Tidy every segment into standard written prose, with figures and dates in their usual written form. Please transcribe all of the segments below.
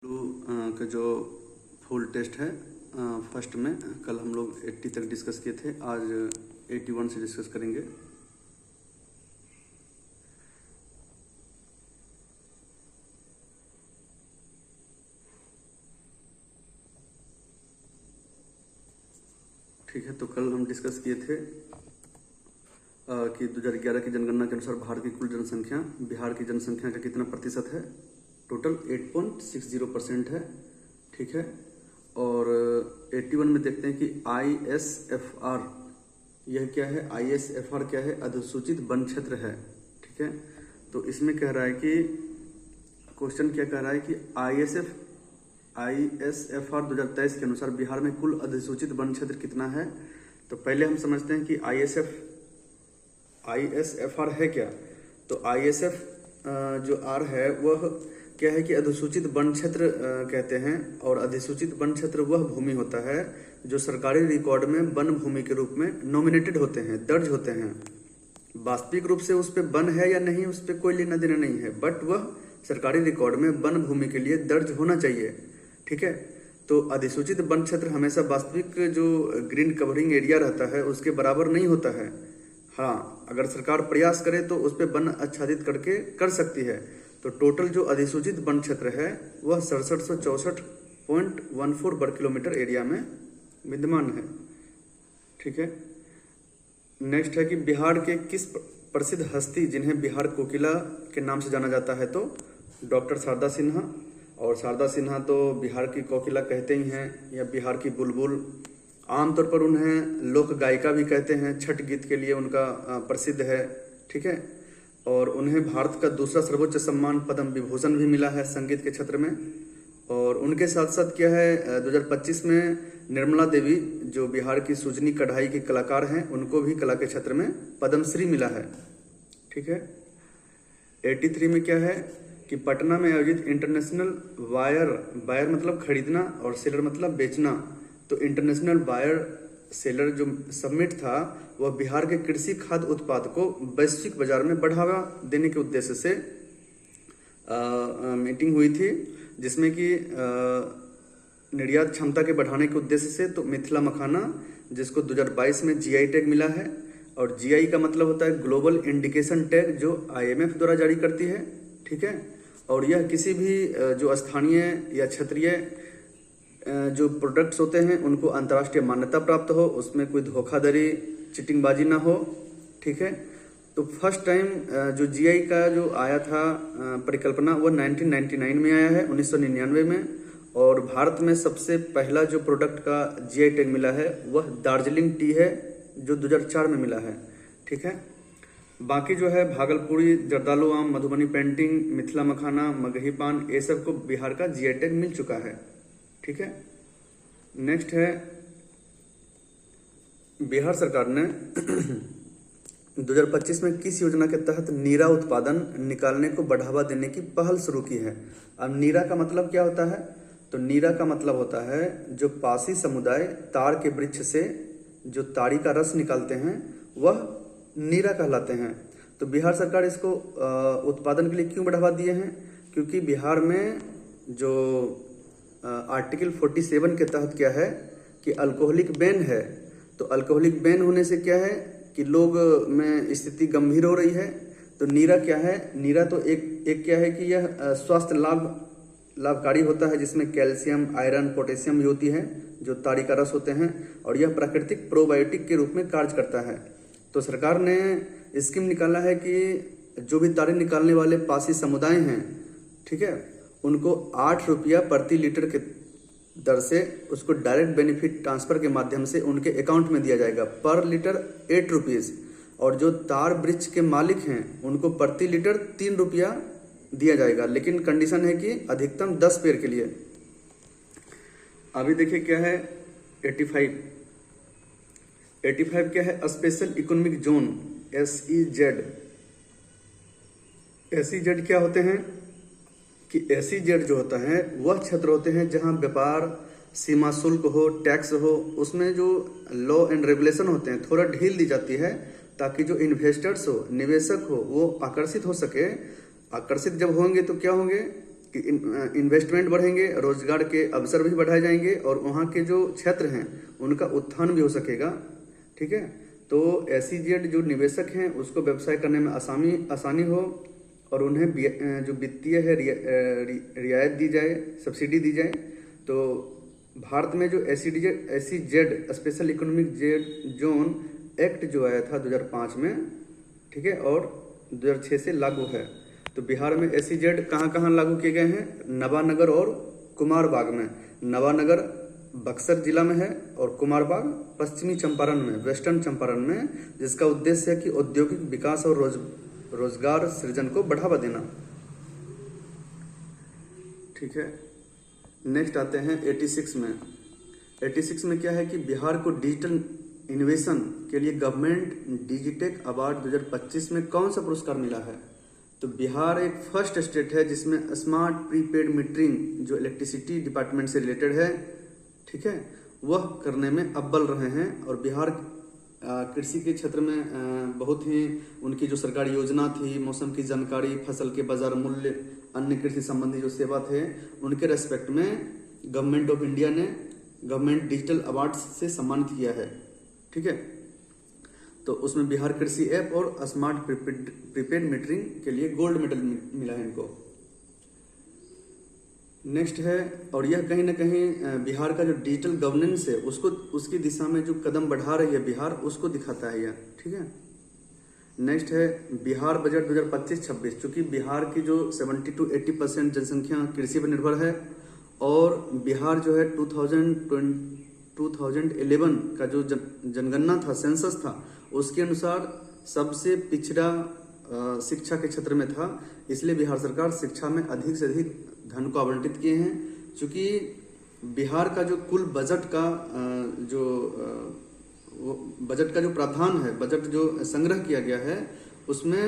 का जो full test है फर्स्ट में कल हम लोग 80 तक डिस्कस किए थे, आज 81 से डिस्कस करेंगे। ठीक है, तो कल हम डिस्कस किए थे कि 2011 की जनगणना के अनुसार भारत की कुल जनसंख्या बिहार की जनसंख्या का कितना प्रतिशत है। टोटल 8.60% है। ठीक है, और 81 में देखते हैं कि ISFR यह क्या है। ISFR क्या है? अधिसूचित वन क्षेत्र है। ठीक है, तो इसमें कह रहा है कि क्वेश्चन क्या कह रहा है कि ISFR 2023 के अनुसार बिहार में कुल अधिसूचित वन क्षेत्र कितना है। तो पहले हम समझते हैं कि ISFR है क्या। तो ISF जो R है वह क्या है कि अधिसूचित वन क्षेत्र कहते हैं, और अधिसूचित वन क्षेत्र वह भूमि होता है जो सरकारी रिकॉर्ड में वन भूमि के रूप में नॉमिनेटेड होते हैं, दर्ज होते हैं। वास्तविक रूप से उस पर वन है या नहीं उस पर कोई लेना देना नहीं है, बट वह सरकारी रिकॉर्ड में वन भूमि के लिए दर्ज होना चाहिए। ठीक है, तो अधिसूचित वन क्षेत्र हमेशा वास्तविक जो ग्रीन कवरिंग एरिया रहता है उसके बराबर नहीं होता है। हाँ, अगर सरकार प्रयास करे तो उस पर वन आच्छादित करके कर सकती है। तो टोटल जो अधिसूचित वन क्षेत्र है वह 6764.14 वर्ग किलोमीटर एरिया में विद्यमान है। ठीक है, नेक्स्ट है कि बिहार के किस प्रसिद्ध हस्ती जिन्हें बिहार कोकिला के नाम से जाना जाता है। तो डॉक्टर शारदा सिन्हा, और शारदा सिन्हा तो बिहार की कोकिला कहते ही हैं, या बिहार की बुलबुल। आमतौर पर उन्हें लोक गायिका भी कहते हैं, छठ गीत के लिए उनका प्रसिद्ध है। ठीक है, और उन्हें भारत का दूसरा सर्वोच्च सम्मान पद्म विभूषण भी मिला है संगीत के क्षेत्र में। और उनके साथ साथ क्या है 2025 में निर्मला देवी जो बिहार की सुजनी कढ़ाई की कलाकार हैं, उनको भी कला के क्षेत्र में पद्मश्री मिला है। ठीक है, 83 में क्या है कि पटना में आयोजित इंटरनेशनल बायर मतलब खरीदना और सेलर मतलब बेचना। तो इंटरनेशनल बायर सेलर जो समिट था वह बिहार के कृषि खाद्य उत्पाद को वैश्विक बाजार में बढ़ावा देने के उद्देश्य से मीटिंग हुई थी, जिसमें कि निर्यात क्षमता के बढ़ाने के उद्देश्य से तो मिथिला मखाना जिसको 2022 में GI टैग मिला है, और GI का मतलब होता है ग्लोबल इंडिकेशन टैग जो IMF द्वारा जारी करती है। ठीक है, और यह किसी भी जो स्थानीय या क्षेत्रीय जो प्रोडक्ट्स होते हैं उनको अंतर्राष्ट्रीय मान्यता प्राप्त हो, उसमें कोई धोखाधड़ी चिटिंगबाजी ना हो। ठीक है, तो फर्स्ट टाइम जो GI का जो आया था परिकल्पना वो 1999 में आया है, 1999 में। और भारत में सबसे पहला जो प्रोडक्ट का GI टैग मिला है वह दार्जिलिंग टी है जो 2004 में मिला है। ठीक है, बाकी जो है भागलपुरी जर्दालू आम, मधुबनी पेंटिंग, मिथिला मखाना, मगही पान, ये सब को बिहार का GI टैग मिल चुका है। ठीक है, नेक्स्ट है बिहार सरकार ने 2025 में किस योजना के तहत नीरा उत्पादन निकालने को बढ़ावा देने की पहल शुरू की है। अब नीरा का मतलब क्या होता है। तो नीरा का मतलब होता है जो पासी समुदाय ताड़ के वृक्ष से जो ताड़ी का रस निकालते हैं वह नीरा कहलाते हैं। तो बिहार सरकार इसको उत्पादन के लिए क्यों बढ़ावा दिए हैं, क्योंकि बिहार में जो आर्टिकल 47 के तहत क्या है कि अल्कोहलिक बैन है। तो अल्कोहलिक बैन होने से क्या है कि लोग में स्थिति गंभीर हो रही है। तो नीरा क्या है, नीरा तो एक क्या है कि यह स्वास्थ्य लाभकारी होता है, जिसमें कैल्शियम, आयरन, पोटेशियम भी होती है जो ताड़ी का रस होते हैं, और यह प्राकृतिक प्रोबायोटिक के रूप में कार्य करता है। तो सरकार ने स्कीम निकाला है कि जो भी ताड़ी निकालने वाले पासी समुदाय हैं, ठीक है, उनको 8 रुपया प्रति लीटर के दर से उसको डायरेक्ट बेनिफिट ट्रांसफर के माध्यम से उनके अकाउंट में दिया जाएगा। पर लीटर 8 रुपीज़, और जो ताड़ वृक्ष के मालिक हैं उनको प्रति लीटर 3 रुपया दिया जाएगा, लेकिन कंडीशन है कि अधिकतम 10 पेड़ के लिए। अभी देखिए क्या है 85 क्या है, special economic zone SEZ। SEZ क्या होते हैं कि SEZ जो होता है वह क्षेत्र होते हैं जहां व्यापार, सीमा शुल्क हो, टैक्स हो, उसमें जो लॉ एंड रेगुलेशन होते हैं थोड़ा ढील दी जाती है, ताकि जो इन्वेस्टर्स हो, निवेशक हो, वो आकर्षित हो सके। आकर्षित जब होंगे तो क्या होंगे कि इन्वेस्टमेंट बढ़ेंगे, रोजगार के अवसर भी बढ़ाए जाएंगे और वहाँ के जो क्षेत्र हैं उनका उत्थान भी हो सकेगा। ठीक है, तो SEZ जो निवेशक हैं उसको व्यवसाय करने में आसानी हो और उन्हें जो वित्तीय है रियायत दी जाए, सब्सिडी दी जाए। तो भारत में जो SEZ special economic zone act जो आया था 2005 में, ठीक है, और 2006 से लागू है। तो बिहार में SEZ कहाँ कहाँ लागू किए गए हैं? नवानगर और कुमारबाग में। नवानगर बक्सर जिला में है और कुमारबाग पश्चिमी चंपारण में, वेस्टर्न चंपारण में, जिसका उद्देश्य है कि औद्योगिक विकास और रोजगार सृजन को बढ़ावा देना। ठीक है, नेक्स्ट आते हैं 86 में। 86 में क्या है कि बिहार को डिजिटल इनोवेशन के लिए गवर्नमेंट डिजिटेक अवार्ड 2025 में कौन सा पुरस्कार मिला है? तो बिहार एक फर्स्ट स्टेट है जिसमें स्मार्ट प्रीपेड मीटरिंग जो इलेक्ट्रिसिटी डिपार्टमेंट से रिलेटेड है, ठीक है, वह करने में अव्वल रहे हैं। और बिहार कृषि के क्षेत्र में बहुत ही उनकी जो सरकारी योजना थी, मौसम की जानकारी, फसल के बाजार मूल्य, अन्य कृषि संबंधी जो सेवा थे, उनके रेस्पेक्ट में गवर्नमेंट ऑफ इंडिया ने गवर्नमेंट डिजिटल अवार्ड से सम्मानित किया है। ठीक है, तो उसमें बिहार कृषि ऐप और स्मार्ट प्रीपेड मीटरिंग के लिए गोल्ड मेडल मिला है इनको। नेक्स्ट है, और यह कहीं ना कहीं बिहार का जो डिजिटल गवर्नेंस है उसकी दिशा में जो कदम बढ़ा रही है बिहार, उसको दिखाता है यह। ठीक है, नेक्स्ट है बिहार बजट 2025-26। चूंकि बिहार की जो 70 to 80% जनसंख्या कृषि पर निर्भर है और बिहार जो है 2011 का जो जनगणना था, सेंसस था, उसके अनुसार सबसे पिछड़ा शिक्षा के क्षेत्र में था। इसलिए बिहार सरकार शिक्षा में अधिक से अधिक धन को आवंटित किए हैं। चूंकि बिहार का जो कुल बजट का जो प्रावधान है, बजट जो संग्रह किया गया है, उसमें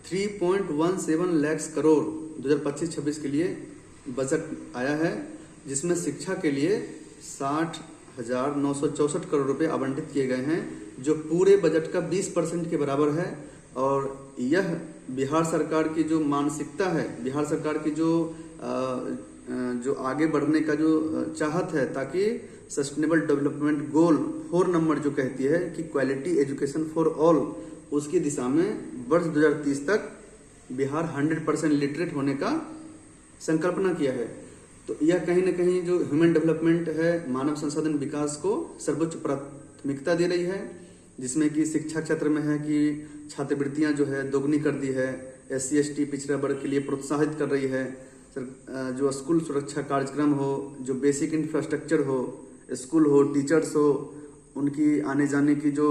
3.17 लाख करोड़ 2025-26 के लिए बजट आया है, जिसमें शिक्षा के लिए 60,964 करोड़ रुपए आवंटित किए गए हैं, जो पूरे बजट का 20% के बराबर है। और यह बिहार सरकार की जो मानसिकता है, बिहार सरकार की जो आगे बढ़ने का जो चाहत है, ताकि सस्टेनेबल डेवलपमेंट गोल 4 नंबर जो कहती है कि क्वालिटी एजुकेशन फॉर ऑल, उसकी दिशा में वर्ष 2030 तक बिहार 100% लिटरेट होने का संकल्पना किया है। तो यह कहीं ना कहीं जो ह्यूमन डेवलपमेंट है, मानव संसाधन विकास को सर्वोच्च प्राथमिकता दे रही है, जिसमें कि शिक्षा क्षेत्र में है कि छात्रवृत्तियां जो है दोगुनी कर दी है, SC/ST पिछड़ा वर्ग के लिए प्रोत्साहित कर रही है। जो स्कूल सुरक्षा कार्यक्रम हो, जो बेसिक इंफ्रास्ट्रक्चर हो, स्कूल हो, टीचर्स हो, उनकी आने जाने की जो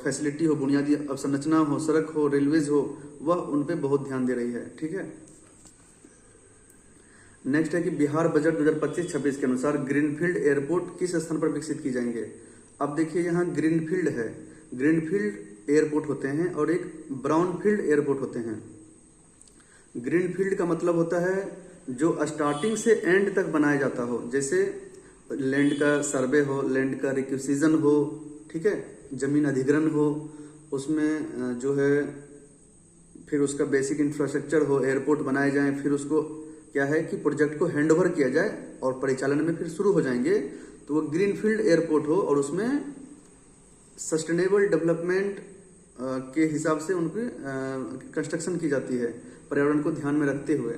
फैसिलिटी हो, बुनियादी अवसंरचना हो, सड़क हो, रेलवेज हो, वह उन पे बहुत ध्यान दे रही है। ठीक है, नेक्स्ट है कि बिहार बजट 2025-26 के अनुसार ग्रीनफील्ड एयरपोर्ट किस स्थान पर विकसित की जाएंगे? अब देखिए, यहाँ ग्रीनफील्ड है, ग्रीनफील्ड एयरपोर्ट होते हैं और एक ब्राउनफील्ड एयरपोर्ट होते हैं। ग्रीनफील्ड का मतलब होता है जो स्टार्टिंग से एंड तक बनाया जाता हो, जैसे लैंड का सर्वे हो, लैंड का रिक्विजिशन हो, ठीक है, जमीन अधिग्रहण हो, उसमें जो है फिर उसका बेसिक इंफ्रास्ट्रक्चर हो, एयरपोर्ट बनाए जाएं, फिर उसको क्या है कि प्रोजेक्ट को हैंडओवर किया जाए और परिचालन में फिर शुरू हो जाएंगे, तो वो ग्रीनफील्ड एयरपोर्ट हो और उसमें सस्टेनेबल डेवलपमेंट के हिसाब से उनकी कंस्ट्रक्शन की जाती है, पर्यावरण को ध्यान में रखते हुए।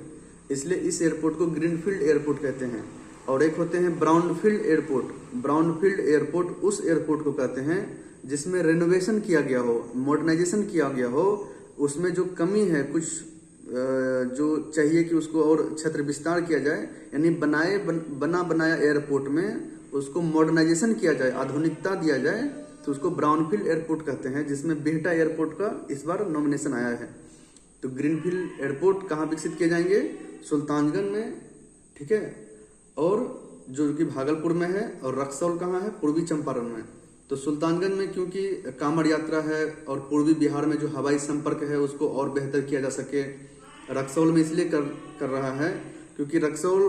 इसलिए इस एयरपोर्ट को ग्रीनफील्ड एयरपोर्ट कहते हैं। और एक होते हैं ब्राउनफील्ड एयरपोर्ट। ब्राउनफील्ड एयरपोर्ट उस एयरपोर्ट को कहते हैं जिसमें रेनोवेशन किया गया हो, मॉडर्नाइजेशन किया गया हो, उसमें जो कमी है, कुछ जो चाहिए कि उसको और क्षेत्र विस्तार किया जाए, यानी बना बनाया एयरपोर्ट में उसको मॉडर्नाइजेशन किया जाए, आधुनिकता दिया जाए, तो उसको ब्राउनफील्ड एयरपोर्ट कहते हैं, जिसमें बिहटा एयरपोर्ट का इस बार नॉमिनेशन आया है। तो ग्रीनफील्ड एयरपोर्ट कहाँ विकसित किए जाएंगे? सुल्तानगंज में, ठीक है, और जो कि भागलपुर में है, और रक्सौल कहाँ है? पूर्वी चंपारण में। तो सुल्तानगंज में क्योंकि कांवड़ यात्रा है और पूर्वी बिहार में जो हवाई संपर्क है उसको और बेहतर किया जा सके। रक्सौल में इसलिए कर रहा है क्योंकि रक्सौल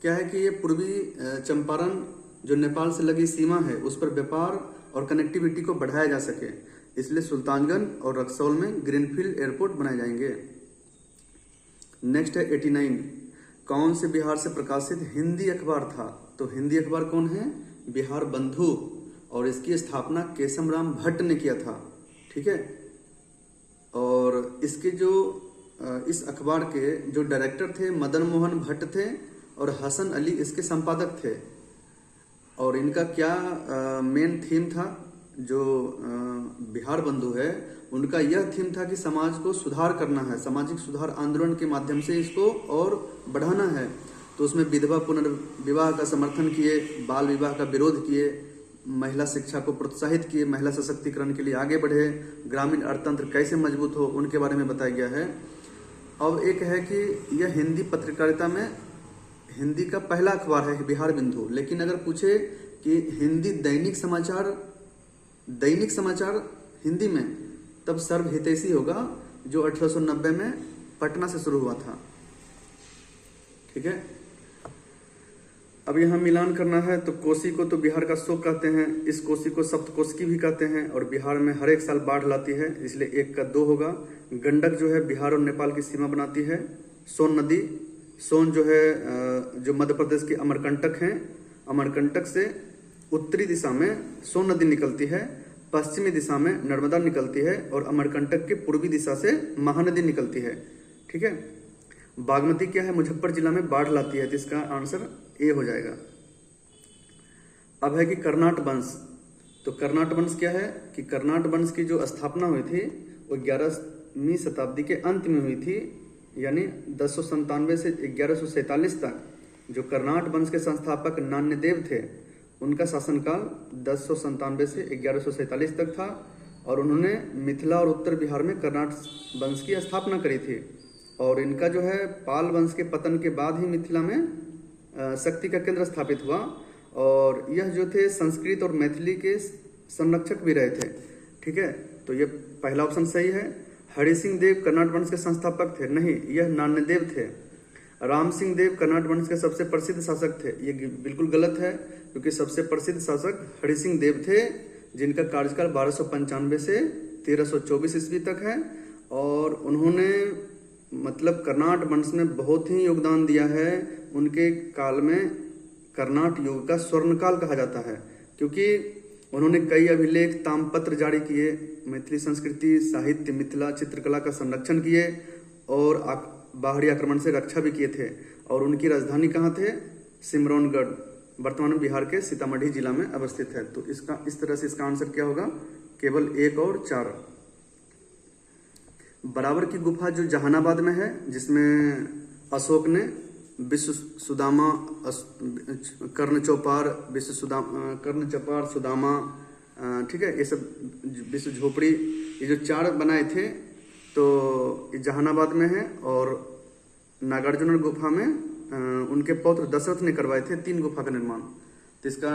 क्या है कि ये पूर्वी चंपारण जो नेपाल से लगी सीमा है उस पर व्यापार और कनेक्टिविटी को बढ़ाया जा सके, इसलिए सुल्तानगंज और रक्सौल में ग्रीनफील्ड एयरपोर्ट बनाए जाएंगे। नेक्स्ट है 89। कौन से बिहार से प्रकाशित हिंदी अखबार था? तो हिंदी अखबार कौन है? बिहार बंधु, और इसकी स्थापना केशवराम भट्ट ने किया था। ठीक है। और इसके जो इस अखबार के जो डायरेक्टर थे मदन मोहन भट्ट थे, और हसन अली इसके संपादक थे। और इनका क्या मेन थीम था? जो बिहार बंधु है उनका यह थीम था कि समाज को सुधार करना है, सामाजिक सुधार आंदोलन के माध्यम से इसको और बढ़ाना है। तो उसमें विधवा पुनर्विवाह का समर्थन किए, बाल विवाह का विरोध किए, महिला शिक्षा को प्रोत्साहित किए, महिला सशक्तिकरण के लिए आगे बढ़े, ग्रामीण अर्थतंत्र कैसे मजबूत हो उनके बारे में बताया गया है। अब एक है कि यह हिंदी पत्रकारिता में हिंदी का पहला अखबार है बिहार बिंदु। लेकिन अगर पूछे कि हिंदी दैनिक समाचार हिंदी में, तब सर्व हितैषी होगा जो 1890 में पटना से शुरू हुआ था। ठीक है। अब यहाँ मिलान करना है। तो कोसी को तो बिहार का शोक कहते हैं, इस कोसी को सप्तकोशी भी कहते हैं, और बिहार में हर एक साल बाढ़ लाती है, इसलिए 1 का 2 होगा। गंडक जो है बिहार और नेपाल की सीमा बनाती है। सोन नदी, सोन जो है जो मध्य प्रदेश के अमरकंटक हैं, अमरकंटक से उत्तरी दिशा में सोन नदी निकलती है, पश्चिमी दिशा में नर्मदा निकलती है, और अमरकंटक के पूर्वी दिशा से महानदी निकलती है। ठीक है। बागमती क्या है? मुजफ्फर जिला में बाढ़ लाती है, तो इसका आंसर ए हो जाएगा। अब है कि कर्नाट वंश। तो कर्नाट वंश क्या है कि कर्नाट वंश की जो स्थापना हुई थी वो 11वीं शताब्दी के अंत में हुई थी, यानी 1097 से 1147 तक। जो कर्नाट वंश के संस्थापक नान्यदेव थे, उनका शासनकाल 1097 से 1147 तक था, और उन्होंने मिथिला और उत्तर बिहार में कर्नाट वंश की स्थापना करी थी। और इनका जो है पाल वंश के पतन के बाद ही मिथिला में शक्ति का केंद्र स्थापित हुआ, और यह जो थे संस्कृत और मैथिली के संरक्षक भी रहे थे। ठीक है। तो ये पहला ऑप्शन सही है। हरि सिंह देव कर्नाट वंश के संस्थापक थे? नहीं, यह नान्यदेव थे। राम सिंह देव कर्नाट वंश के सबसे प्रसिद्ध शासक थे? ये बिल्कुल गलत है, क्योंकि सबसे प्रसिद्ध शासक हरि सिंह देव थे, जिनका कार्यकाल 1295 से 1324 ईस्वी तक है। और उन्होंने मतलब कर्नाट वंश में बहुत ही योगदान दिया है। उनके काल में कर्नाट युग का स्वर्णकाल कहा जाता है, क्योंकि उन्होंने कई अभिलेख ताम्रपत्र जारी किए, मैथिली संस्कृति, साहित्य, मिथिला चित्रकला का संरक्षण किए, और बाहरी आक्रमण से रक्षा भी किए थे। और उनकी राजधानी कहाँ थे? सिमरौनगढ़, वर्तमान में बिहार के सीतामढ़ी जिला में अवस्थित है। तो इसका इस तरह से इसका आंसर क्या होगा? केवल 1 और 4। बराबर की गुफा जो जहानाबाद में है, जिसमें अशोक ने विश्व सुदामा, कर्ण चौपार सुदामा, ठीक है, ये सब विश्व झोपड़ी, ये जो 4 बनाए थे, तो जहानाबाद में है। और नागार्जुन गुफा में उनके पौत्र दशरथ ने करवाए थे 3 गुफा का निर्माण। तो इसका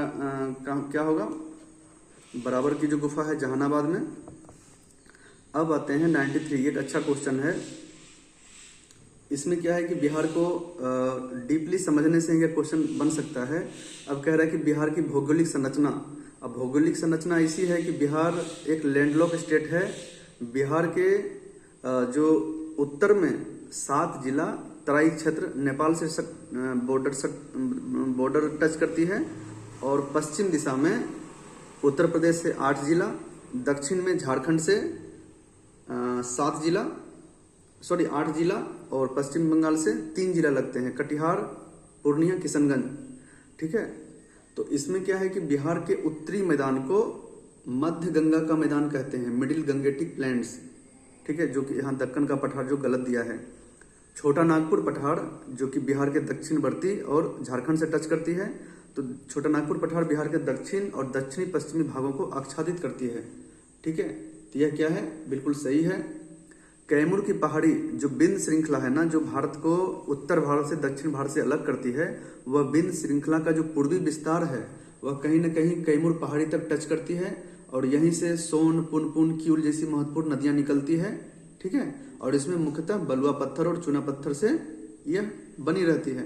क्या होगा? बराबर की जो गुफा है जहानाबाद में। अब आते हैं 93। एक अच्छा क्वेश्चन है। इसमें क्या है कि बिहार को डीपली समझने से यह क्वेश्चन बन सकता है। अब कह रहा है कि बिहार की भौगोलिक संरचना। अब भौगोलिक संरचना ऐसी है कि बिहार एक लैंडलॉक स्टेट है। बिहार के जो उत्तर में 7 जिला, तराई क्षेत्र नेपाल से बॉर्डर टच करती है, और पश्चिम दिशा में उत्तर प्रदेश से 8 जिला, दक्षिण में झारखंड से 8 जिला, और पश्चिम बंगाल से 3 जिला लगते हैं, कटिहार, पूर्णिया, किशनगंज। ठीक है। तो इसमें क्या है कि बिहार के उत्तरी मैदान को मध्य गंगा का मैदान कहते हैं, मिडिल गंगेटिक प्लेन्स। ठीक है, जो कि यहाँ दक्कन का पठार जो गलत दिया है। छोटा नागपुर पठार जो कि बिहार के दक्षिणवर्ती और झारखंड से टच करती है, तो छोटा नागपुर पठार बिहार के दक्षिण और दक्षिणी पश्चिमी भागों को आच्छादित करती है। ठीक है। तो यह क्या है? बिल्कुल सही है। कैमूर की पहाड़ी जो बिंद श्रृंखला है ना, जो भारत को उत्तर भारत से दक्षिण भारत से अलग करती है, वह बिंद श्रृंखला का जो पूर्वी विस्तार है वह कहीं न कहीं कैमूर पहाड़ी तक टच करती है, और यहीं से सोन, पुनपुन, किउल जैसी महत्वपूर्ण नदियां निकलती है। ठीक है। और इसमें मुख्यतः बलुआ पत्थर और चूना पत्थर से यह बनी रहती है।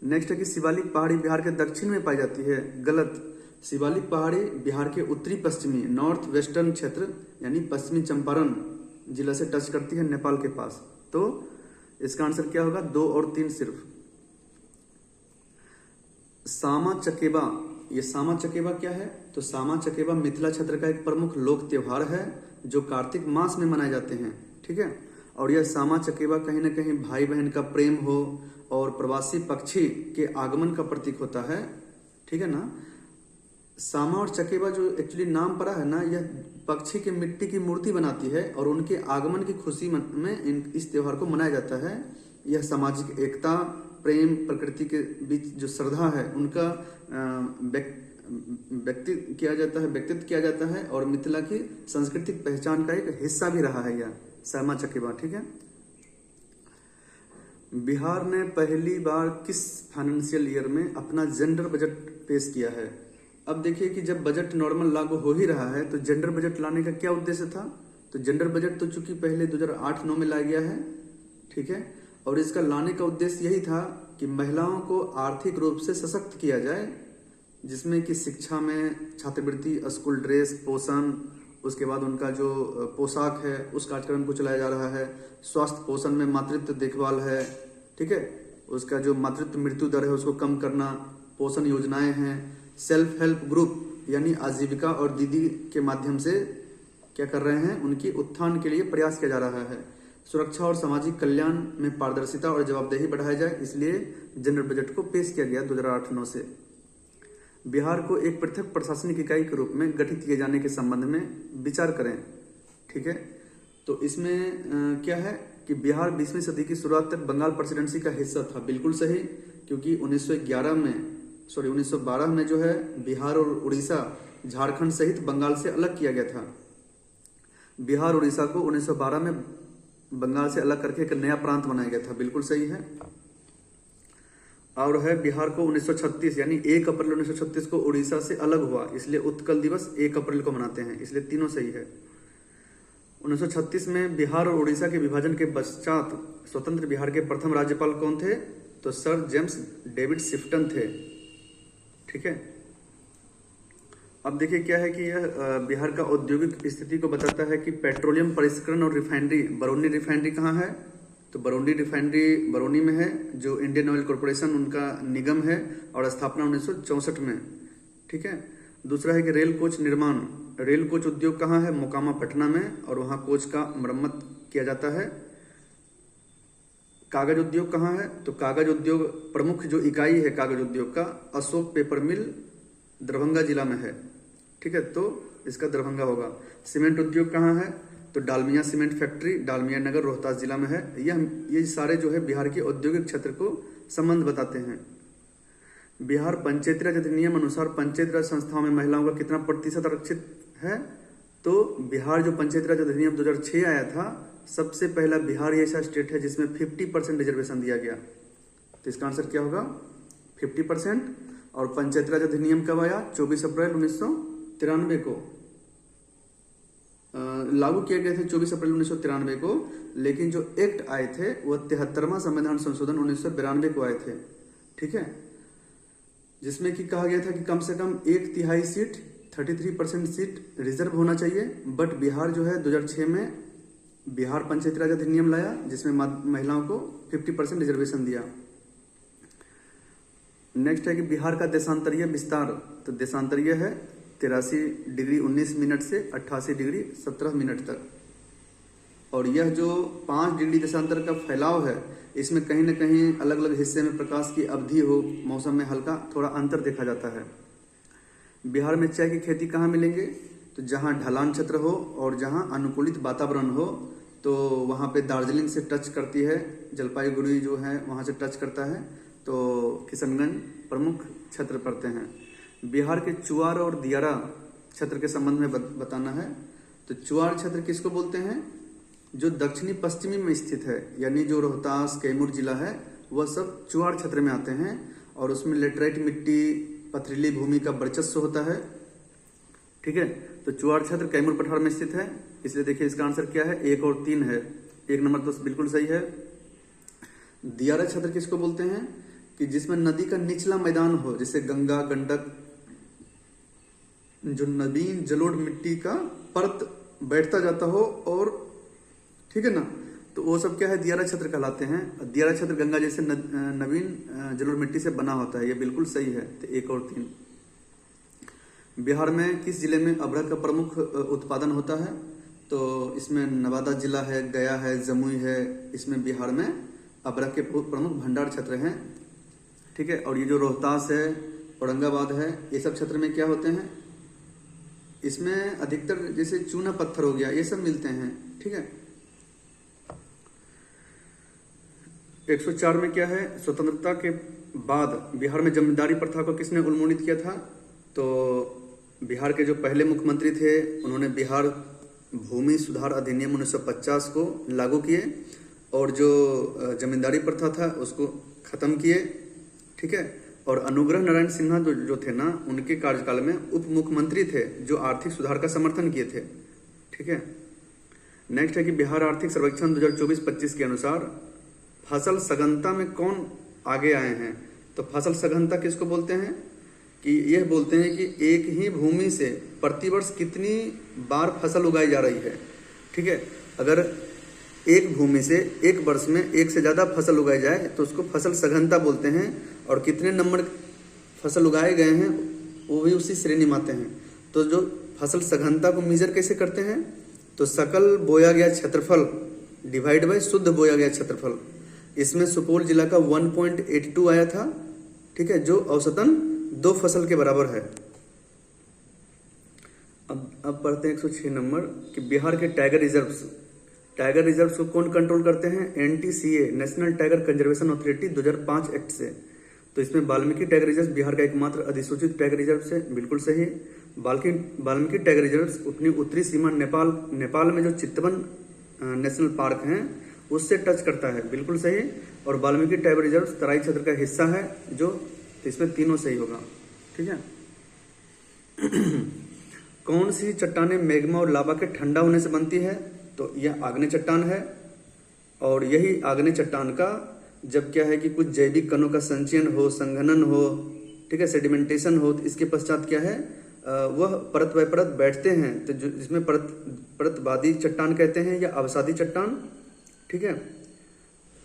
नेक्स्ट है कि शिवालिक पहाड़ी बिहार के दक्षिण में पाई जाती है। गलत। शिवालिक पहाड़ी बिहार के उत्तरी पश्चिमी नॉर्थ वेस्टर्न क्षेत्र यानी पश्चिमी चंपारण जिला से टच करती है, नेपाल के पास। तो इसका आंसर क्या होगा? 2 और 3 सिर्फ। सामा चकेबा, ये सामा चकेबा क्या है? तो सामा चकेबा मिथिला क्षेत्र का एक प्रमुख लोक त्योहार है जो कार्तिक मास में मनाए जाते हैं। ठीक है, और यह सामा चकेबा कहीं ना कहीं भाई बहन का प्रेम हो और प्रवासी पक्षी के आगमन का प्रतीक होता है। ठीक है ना। सामा और चकेबा जो एक्चुअली नाम पड़ा है ना, यह पक्षी की मिट्टी की मूर्ति बनाती है और उनके आगमन की खुशी में इस त्योहार को मनाया जाता है। यह सामाजिक एकता, प्रेम, प्रकृति के बीच जो श्रद्धा है उनका व्यक्तित्व किया जाता है और मिथिला की सांस्कृतिक पहचान का एक हिस्सा भी रहा है यह सामा चकेबा। ठीक है। बिहार ने पहली बार किस फाइनेंशियल ईयर में अपना जेंडर बजट पेश किया है? अब देखिए कि जब बजट नॉर्मल लागू हो ही रहा है तो जेंडर बजट लाने का क्या उद्देश्य था? तो जेंडर बजट तो चूंकि पहले 2008-9 में लाया गया है। ठीक है, और इसका लाने का उद्देश्य यही था कि महिलाओं को आर्थिक रूप से सशक्त किया जाए, जिसमें कि शिक्षा में छात्रवृत्ति, स्कूल ड्रेस, पोषण, उसके बाद उनका जो पोशाक है उस कार्यक्रम को चलाया जा रहा है। स्वास्थ्य पोषण में मातृत्व देखभाल है। ठीक है, उसका जो मातृत्व मृत्यु दर है उसको कम करना, पोषण योजनाएं हैं। सेल्फ हेल्प ग्रुप यानी आजीविका और दीदी के माध्यम से क्या कर रहे हैं, उनकी उत्थान के लिए प्रयास किया जा रहा है। सुरक्षा और सामाजिक कल्याण में पारदर्शिता और जवाबदेही बढ़ाई जाए, इसलिए जेंडर बजट को पेश किया गया 2008-9 से। बिहार को एक पृथक प्रशासनिक इकाई के रूप में गठित किए जाने के संबंध में विचार करें। ठीक है, तो इसमें क्या है कि बिहार 20वीं सदी की शुरुआत तक बंगाल प्रेसिडेंसी का हिस्सा था। बिल्कुल सही, क्योंकि 1912 में जो है बिहार और उड़ीसा झारखंड सहित बंगाल से अलग किया गया था। बिहार उड़ीसा को 1912 में बंगाल से अलग करके एक नया प्रांत बनाया गया था। बिल्कुल सही है। और है बिहार को 1936 यानी 1 अप्रैल 1936 को उड़ीसा से अलग हुआ, इसलिए उत्कल दिवस 1 अप्रैल को मनाते हैं, इसलिए तीनों सही है। 1936 में बिहार और उड़ीसा के विभाजन के पश्चात स्वतंत्र बिहार के प्रथम राज्यपाल कौन थे? तो सर जेम्स डेविड शिफ्टन थे। ठीक है, अब देखिए क्या है कि यह बिहार का औद्योगिक स्थिति को बताता है कि पेट्रोलियम परिष्करण और रिफाइनरी, बरौनी रिफाइनरी कहाँ है? तो बरौनी रिफाइनरी बरौनी में है, जो इंडियन ऑयल कॉरपोरेशन उनका निगम है और स्थापना 1964 में। ठीक है। दूसरा है कि रेल कोच निर्माण, रेल कोच उद्योग कहाँ है? मोकामा पटना में, और वहाँ कोच का मरम्मत किया जाता है। कागज उद्योग कहाँ है? तो कागज उद्योग प्रमुख जो इकाई है कागज उद्योग का अशोक पेपर मिल दरभंगा जिला में है। ठीक है, तो इसका दरभंगा होगा। सीमेंट उद्योग कहाँ है? तो डालमिया सीमेंट फैक्ट्री डालमिया नगर रोहतास जिला में है। ये सारे जो है बिहार के औद्योगिक क्षेत्र को संबंध बताते हैं। बिहार पंचायती राज अधिनियम अनुसार पंचायती राज संस्थाओं में महिलाओं का कितना प्रतिशत आरक्षित है? तो बिहार जो पंचायती राज अधिनियम 2006 आया था, सबसे पहला बिहार ऐसा स्टेट है जिसमें 50% रिजर्वेशन दिया गया। तो इसका आंसर क्या होगा? 50%। और पंचायती राज अधिनियम कब आया? 24 अप्रैल 1993 को लागू किया गया था, 24 अप्रैल 1993 को। लेकिन जो एक्ट आए थे वह 73वां संविधान संशोधन 1992 को आए थे। ठीक है, जिसमें कि कहा गया था कि कम से कम 1/3 सीट 33% सीट रिजर्व होना चाहिए। बट बिहार जो है 2006 में बिहार पंचायती राज अधिनियम लाया जिसमें महिलाओं को 50% रिजर्वेशन दिया। नेक्स्ट है कि बिहार का देशांतरीय विस्तार, तो देशांतरीय है 83 डिग्री 19 मिनट से 88 डिग्री 17 मिनट तक। और यह जो 5 डिग्री देशांतर का फैलाव है, इसमें कहीं ना कहीं अलग अलग हिस्से में प्रकाश की अवधि हो, मौसम में हल्का थोड़ा अंतर देखा जाता है। बिहार में चाय की खेती कहाँ मिलेंगे? तो जहाँ ढलान क्षेत्र हो और जहाँ अनुकूलित वातावरण हो, तो वहाँ पे दार्जिलिंग से टच करती है, जलपाईगुड़ी जो है वहाँ से टच करता है, तो किशनगंज प्रमुख क्षेत्र पड़ते हैं। बिहार के चुआर और दियारा क्षेत्र के संबंध में बताना है। तो चुआर क्षेत्र किसको बोलते हैं? जो दक्षिणी पश्चिमी में स्थित है, यानी जो रोहतास कैमूर जिला है वह सब चुआर क्षेत्र में आते हैं। और उसमें लेटराइट मिट्टी, पथरीली भूमि का वर्चस्व होता है। ठीक है, तो चुआर क्षेत्र कैमूर पठार में स्थित है, इसलिए देखिए इसका आंसर क्या है? 1 और 3 है। 1 नंबर तो बिल्कुल सही है। दियारा क्षेत्र किसको बोलते हैं? कि जिसमें नदी का निचला मैदान हो, जैसे गंगा, गंडक, जो नवीन जलोढ़ मिट्टी का परत बैठता जाता हो, और ठीक है ना, तो वो सब क्या है, दियारा क्षेत्र कहलाते हैं। दियारा क्षेत्र गंगा जैसे नवीन जलोढ़ मिट्टी से बना होता है, ये बिल्कुल सही है। तो 1 और 3। बिहार में किस जिले में अबरख का प्रमुख उत्पादन होता है? तो इसमें नवादा जिला है, गया है, जमुई है। इसमें बिहार में अबरख के प्रमुख भंडार क्षेत्र हैं। ठीक है। और ये जो रोहतास है, औरंगाबाद है, ये सब क्षेत्र में क्या होते हैं, इसमें अधिकतर जैसे चूना पत्थर हो गया, ये सब मिलते हैं। ठीक है। 104 में क्या है, स्वतंत्रता के बाद बिहार में जमींदारी प्रथा को किसने उन्मूलित किया था? तो बिहार के जो पहले मुख्यमंत्री थे, उन्होंने बिहार भूमि सुधार अधिनियम 1950 को लागू किए और जो जमींदारी प्रथा था उसको खत्म किए। ठीक है। और अनुग्रह नारायण सिन्हा जो थे ना, उनके कार्यकाल में उप मुख्यमंत्री थे जो आर्थिक सुधार का समर्थन किए थे। ठीक है। नेक्स्ट है कि बिहार आर्थिक सर्वेक्षण 2024-25 के अनुसार फसल सघनता में कौन आगे आए हैं? तो फसल सघनता किसको बोलते हैं कि यह बोलते हैं कि एक ही भूमि से प्रतिवर्ष कितनी बार फसल उगाई जा रही है। ठीक है। अगर एक भूमि से एक वर्ष में एक से ज़्यादा फसल उगाई जाए तो उसको फसल सघनता बोलते हैं। और कितने नंबर फसल उगाए गए हैं वो भी उसी श्रेणी में आते हैं। तो जो फसल सघनता को मेजर कैसे करते हैं, तो सकल बोया गया क्षेत्रफल डिवाइड बाय शुद्ध बोया गया क्षेत्रफल। इसमें सुपौल जिला का 1.82 आया था। ठीक है। जो औसतन 2 फसल के बराबर है। अब पढ़ते हैं 106 नंबर कि बिहार के टाइगर रिजर्व्स को कौन कंट्रोल करते हैं? NTCA, national tiger conservation authority 2005 act से। तो इसमें वाल्मीकि टाइगर रिजर्व बिहार का एकमात्र अधिसूचित टाइगर रिजर्व से, बिल्कुल सही। वाल्मीकि टाइगर रिजर्व अपनी उत्तरी सीमा नेपाल में जो चितवन नेशनल पार्क है उससे टच करता है, बिल्कुल सही। और वाल्मीकि टाइगर रिजर्व तराई क्षेत्र का हिस्सा है, जो इसमें तीनों सही होगा। ठीक है। कौन सी चट्टानें मैग्मा और लावा के ठंडा होने से बनती है? तो यह आग्नेय चट्टान है। और यही आग्नेय चट्टान का जब क्या है कि कुछ जैविक कणों का संचयन हो, संघनन हो, ठीक है, सेडिमेंटेशन हो, तो इसके पश्चात क्या है, वह परत बाय परत बैठते हैं। तो जो जिसमें परतवादी चट्टान कहते हैं या अवसादी चट्टान। ठीक है।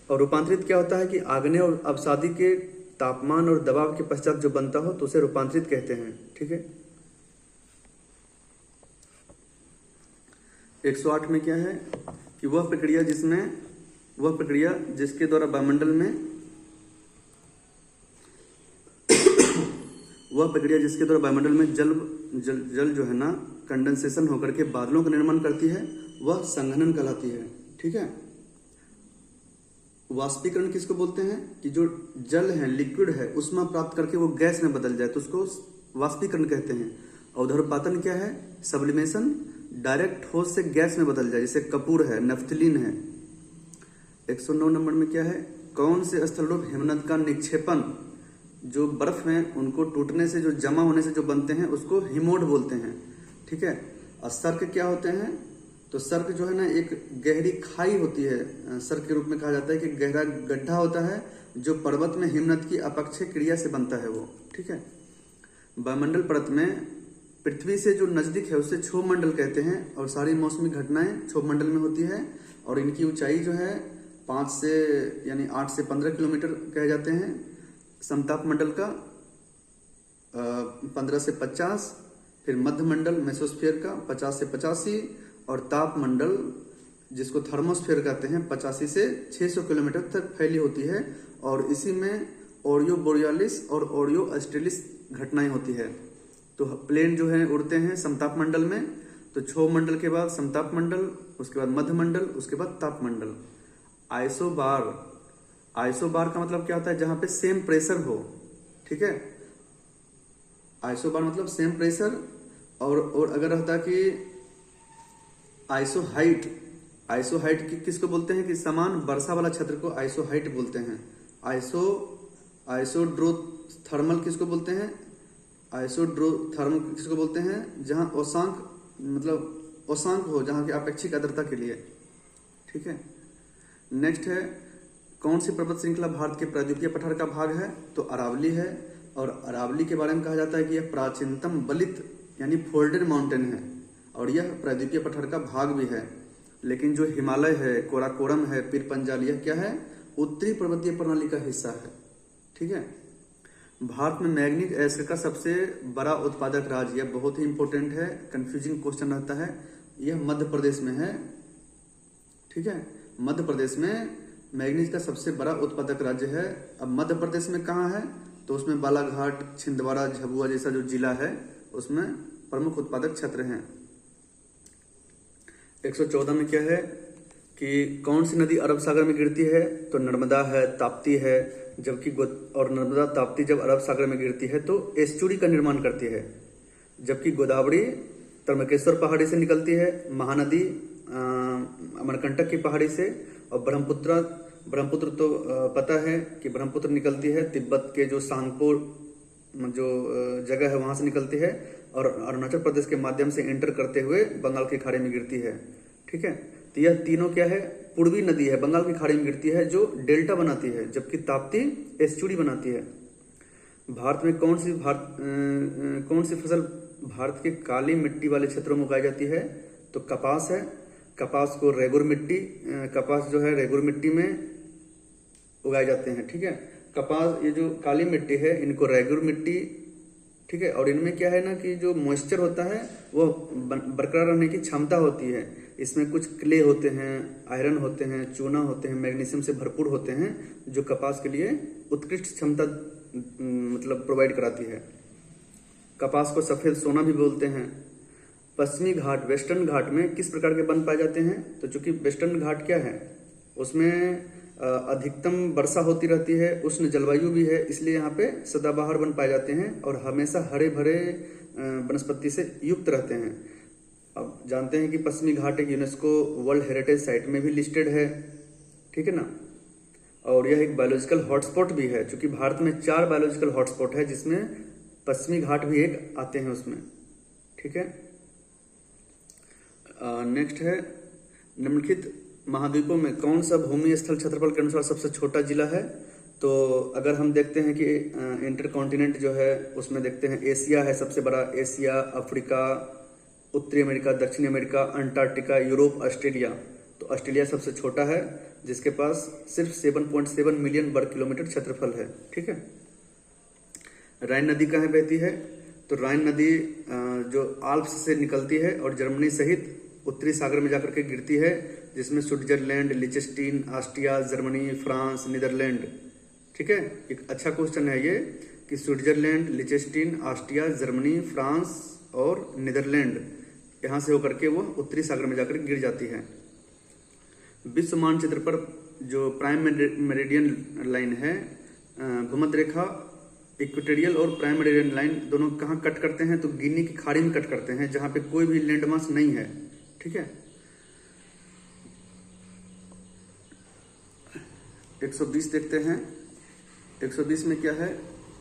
और रूपांतरित क्या होता है कि आग्नेय और अवसादी के तापमान और दबाव के पश्चात जो बनता हो तो उसे रूपांतरित कहते हैं। ठीक है। 108 में क्या है कि वह प्रक्रिया जिसके द्वारा वायुमंडल में जल जो है ना कंडेंसेशन होकर के बादलों का निर्माण करती है, वह संघनन कहलाती है। ठीक है। वाष्पीकरण किसको बोलते हैं कि जो जल है, लिक्विड है, उष्मा प्राप्त करके वो गैस में बदल जाए तो उसको वाष्पीकरण कहते हैं। और ध्रुवपातन क्या है? सब्लिमेशन, डायरेक्ट ठोस से गैस में बदल जाए, जैसे कपूर है, नफ्थलीन है। 109 नंबर में क्या है, कौन से स्थलरूप हिमनद का निक्षेपण, जो बर्फ है उनको टूटने से, जो जमा होने से जो बनते हैं उसको हिमोड बोलते हैं। ठीक है। और सर्क क्या होते हैं? तो सर्क जो है ना एक गहरी खाई होती है, सर्क के रूप में कहा जाता है कि गहरा गड्ढा होता है जो पर्वत में हिमनद की अपक्षय क्रिया से बनता है वो। ठीक है। वायुमंडल परत में पृथ्वी से जो नजदीक है उसे क्षोभ मंडल कहते हैं। और सारी मौसमी घटनाएं क्षोभ मंडल में होती है। और इनकी ऊंचाई जो है 8 से 15 किलोमीटर कहे जाते हैं। समताप मंडल का 15 से 50, फिर मध्य मंडल मेसोस्फीयर का 50 से 85, और ताप मंडल जिसको थर्मोस्फीयर कहते हैं 85 से 600 किलोमीटर तक फैली होती है। और इसी में ओरियो बोरियालिस और ओरियो ऑस्ट्रेलिस घटनाएं होती है। तो प्लेन जो है उड़ते हैं समताप मंडल में। तो क्षोभ मंडल के बाद समताप मंडल, उसके बाद मध्य मंडल, उसके बाद ताप मंडल। आइसोबार का मतलब क्या होता है? जहां पे सेम प्रेशर हो। ठीक है। आइसोबार मतलब सेम प्रेशर। और अगर होता है कि आइसोहाइट किसको बोलते हैं कि समान वर्षा वाला क्षेत्र को आइसोहाइट बोलते हैं। आइसोड्रोथर्मल किसको बोलते हैं? आइसोड्रोथर्मल किसको बोलते हैं? जहां औशांक हो, जहां की अपेक्षिक आर्द्रता के लिए। ठीक है। नेक्स्ट है, कौन सी पर्वत श्रृंखला भारत के प्रायद्वीपीय पठार का भाग है? तो अरावली है। और अरावली के बारे में कहा जाता है कि यह प्राचीनतम बलित यानी फोल्डेड माउंटेन है और यह प्रायद्वीपीय पठार का भाग भी है। लेकिन जो हिमालय है, कोराकोरम है, पीर पंजाल, यह क्या है? उत्तरी पर्वतीय प्रणाली का हिस्सा है। ठीक है। भारत में मैग्नीज अयस्क का सबसे बड़ा उत्पादक राज्य, यह बहुत ही इंपॉर्टेंट है, कंफ्यूजिंग क्वेश्चन रहता है। यह मध्य प्रदेश में है। ठीक है, मध्य प्रदेश में मैग्नीज का सबसे बड़ा उत्पादक राज्य है। अब मध्य प्रदेश में कहाँ है? तो उसमें बालाघाट, छिंदवाड़ा, झाबुआ जैसा जो जिला है उसमें प्रमुख उत्पादक क्षेत्र हैं। 114 में क्या है कि कौन सी नदी अरब सागर में गिरती है? तो नर्मदा है, ताप्ती है। जबकि और नर्मदा ताप्ती जब अरब सागर में गिरती है तो एस्चुरी का निर्माण करती है। जबकि गोदावरी त्र्यंबकेश्वर पहाड़ी से निकलती है, महानदी अमरकंटक की पहाड़ी से, और ब्रह्मपुत्र तो पता है कि ब्रह्मपुत्र निकलती है तिब्बत के जो सांगपुर जो जगह है वहां से निकलती है, और अरुणाचल प्रदेश के माध्यम से एंटर करते हुए बंगाल की खाड़ी में गिरती है। ठीक है, तो यह तीनों क्या है? पूर्वी नदी है, बंगाल की खाड़ी में गिरती है जो डेल्टा बनाती है, जबकि ताप्ती एस्चुरी बनाती है। भारत में कौन सी फसल भारत के काली मिट्टी वाले क्षेत्रों में उगाई जाती है? तो कपास है। कपास को रेगुर मिट्टी, कपास जो है रेगुर मिट्टी में उगाए जाते हैं। ठीक है, कपास, ये जो काली मिट्टी है इनको रेगुर मिट्टी, ठीक है, और इनमें क्या है ना कि जो मॉइस्चर होता है वो बरकरार रहने की क्षमता होती है। इसमें कुछ क्ले होते हैं, आयरन होते हैं, चूना होते हैं, मैग्नीशियम से भरपूर होते हैं, जो कपास के लिए उत्कृष्ट क्षमता मतलब प्रोवाइड कराती है। कपास को सफेद सोना भी बोलते हैं। पश्चिमी घाट, वेस्टर्न घाट में किस प्रकार के वन पाए जाते हैं? तो चूंकि वेस्टर्न घाट क्या है, उसमें अधिकतम वर्षा होती रहती है, उष्ण जलवायु भी है, इसलिए यहाँ पे सदाबहार वन पाए जाते हैं और हमेशा हरे भरे वनस्पति से युक्त रहते हैं। अब जानते हैं कि पश्चिमी घाट एक यूनेस्को वर्ल्ड हेरिटेज साइट में भी लिस्टेड है। ठीक है ना, और यह एक बायोलॉजिकल हॉटस्पॉट भी है, क्योंकि भारत में 4 बायोलॉजिकल हॉटस्पॉट है जिसमें पश्चिमी घाट भी एक आते हैं उसमें। ठीक है, नेक्स्ट है निम्नलिखित महाद्वीपों में कौन सा भूमि स्थल क्षेत्रफल के अनुसार सबसे छोटा जिला है? तो अगर हम देखते हैं कि इंटरकॉन्टिनेंट जो है उसमें देखते हैं एशिया है सबसे बड़ा, एशिया, अफ्रीका, उत्तरी अमेरिका, दक्षिणी अमेरिका, अंटार्कटिका, यूरोप, ऑस्ट्रेलिया। तो ऑस्ट्रेलिया सबसे छोटा है जिसके पास सिर्फ 7.7 मिलियन वर्ग किलोमीटर क्षेत्रफल है। ठीक है, राइन नदी कहाँ बहती है? तो राइन नदी जो आल्प्स से निकलती है और जर्मनी सहित उत्तरी सागर में जाकर के गिरती है, जिसमें स्विट्जरलैंड, लिechtenstein, ऑस्ट्रिया, जर्मनी, फ्रांस, नीदरलैंड। ठीक है, एक अच्छा क्वेश्चन है ये कि स्विट्जरलैंड, लिechtenstein, ऑस्ट्रिया, जर्मनी, फ्रांस और नीदरलैंड यहाँ से होकर के वो उत्तरी सागर में जाकर गिर जाती है। विश्व मानचित्र पर जो प्राइम मेरिडियन लाइन है, भूमध्य रेखा, इक्वेटोरियल और प्राइम मेरिडियन लाइन दोनों कहाँ कट करते हैं? तो गिनी की खाड़ी में कट करते हैं, जहाँ पे कोई भी लैंडमास नहीं है। ठीक है, 120 देखते हैं। 120 में क्या है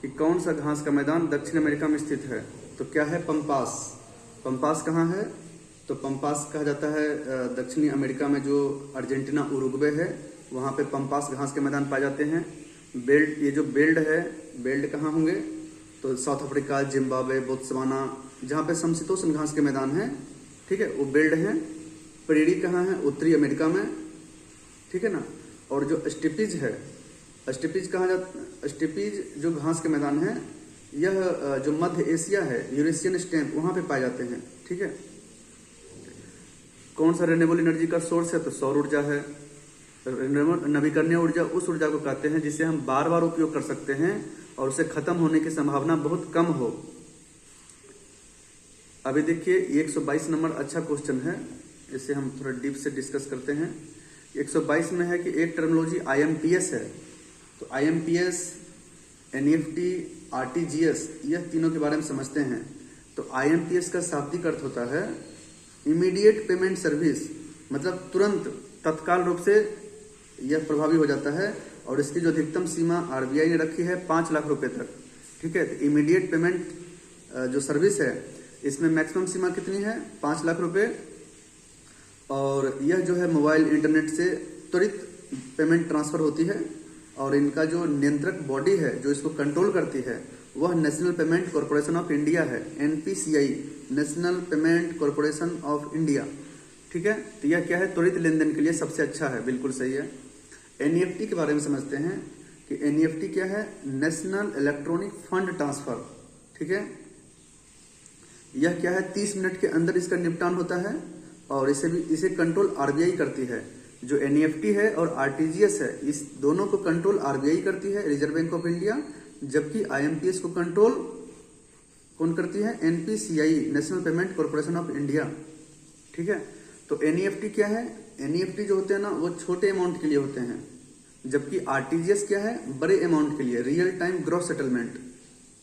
कि कौन सा घास का मैदान दक्षिण अमेरिका में स्थित है? तो क्या है? पंपास। पंपास कहाँ है? तो पंपास कहा जाता है दक्षिणी अमेरिका में जो अर्जेंटीना, उरुग्वे है वहाँ पे पंपास घास के मैदान पाए जाते हैं। बेल्ट, ये जो बेल्ट है, बेल्ट कहाँ होंगे? तो साउथ अफ्रीका, जिम्बाब्वे, बोत्सवाना, जहाँ पे समशीतोष्ण घास के मैदान हैं। ठीक है, वो बेल्ट हैं। प्रेरी कहाँ है? उत्तरी अमेरिका में। ठीक है ना, और जो स्टेपीज है, स्टेपीज कहाँ जाता? स्टेपीज जो घास के मैदान है, यह जो मध्य एशिया है, यूरेशियन स्टेप, वहाँ पे पाए जाते हैं। ठीक है, कौन सा रिन्यूएबल एनर्जी का सोर्स है? तो सौर ऊर्जा है। नवीकरणीय ऊर्जा उस ऊर्जा को कहते हैं जिसे हम बार बार उपयोग कर सकते हैं और उसे खत्म होने की संभावना बहुत कम हो। अभी देखिए 122 नंबर अच्छा क्वेश्चन है, इसे हम थोड़ा डीप से डिस्कस करते हैं। 122 में है कि एक टर्मिनोलॉजी IMPS है। तो IMPS, NEFT, RTGS, यह तीनों के बारे में समझते हैं। तो IMPS का शाब्दिक अर्थ होता है इमीडिएट पेमेंट सर्विस, मतलब तुरंत, तत्काल रूप से यह प्रभावी हो जाता है, और इसकी जो अधिकतम सीमा RBI ने रखी है 5 लाख रुपए तक। ठीक है, तो इमीडिएट पेमेंट जो सर्विस है इसमें मैक्सिमम सीमा कितनी है? 5 लाख रुपए, और यह जो है मोबाइल इंटरनेट से त्वरित पेमेंट ट्रांसफर होती है, और इनका जो नियंत्रक बॉडी है जो इसको कंट्रोल करती है वह national payment corporation of India है, NPCI, national payment corporation of India. ठीक है, तो यह क्या है, त्वरित लेन देन के लिए सबसे अच्छा है, बिल्कुल सही है। एनईएफटी के बारे में समझते हैं कि एनईएफटी क्या है, नेशनल इलेक्ट्रॉनिक फंड ट्रांसफर। ठीक है, यह क्या है, 30 मिनट के अंदर इसका निपटान होता है और इसे कंट्रोल आरबीआई करती है। जो एनईएफटी है और आरटीजीएस है, इस दोनों को कंट्रोल आरबीआई करती है, रिजर्व बैंक ऑफ इंडिया, जबकि आईएमपीएस को कंट्रोल कौन करती है, NPCI, national payment corporation of India. ठीक है, तो एनईएफटी क्या है, एनईएफटी जो होते हैं ना वो छोटे अमाउंट के लिए होते हैं, जबकि आरटीजीएस क्या है, बड़े अमाउंट के लिए, रियल टाइम ग्रॉस सेटलमेंट।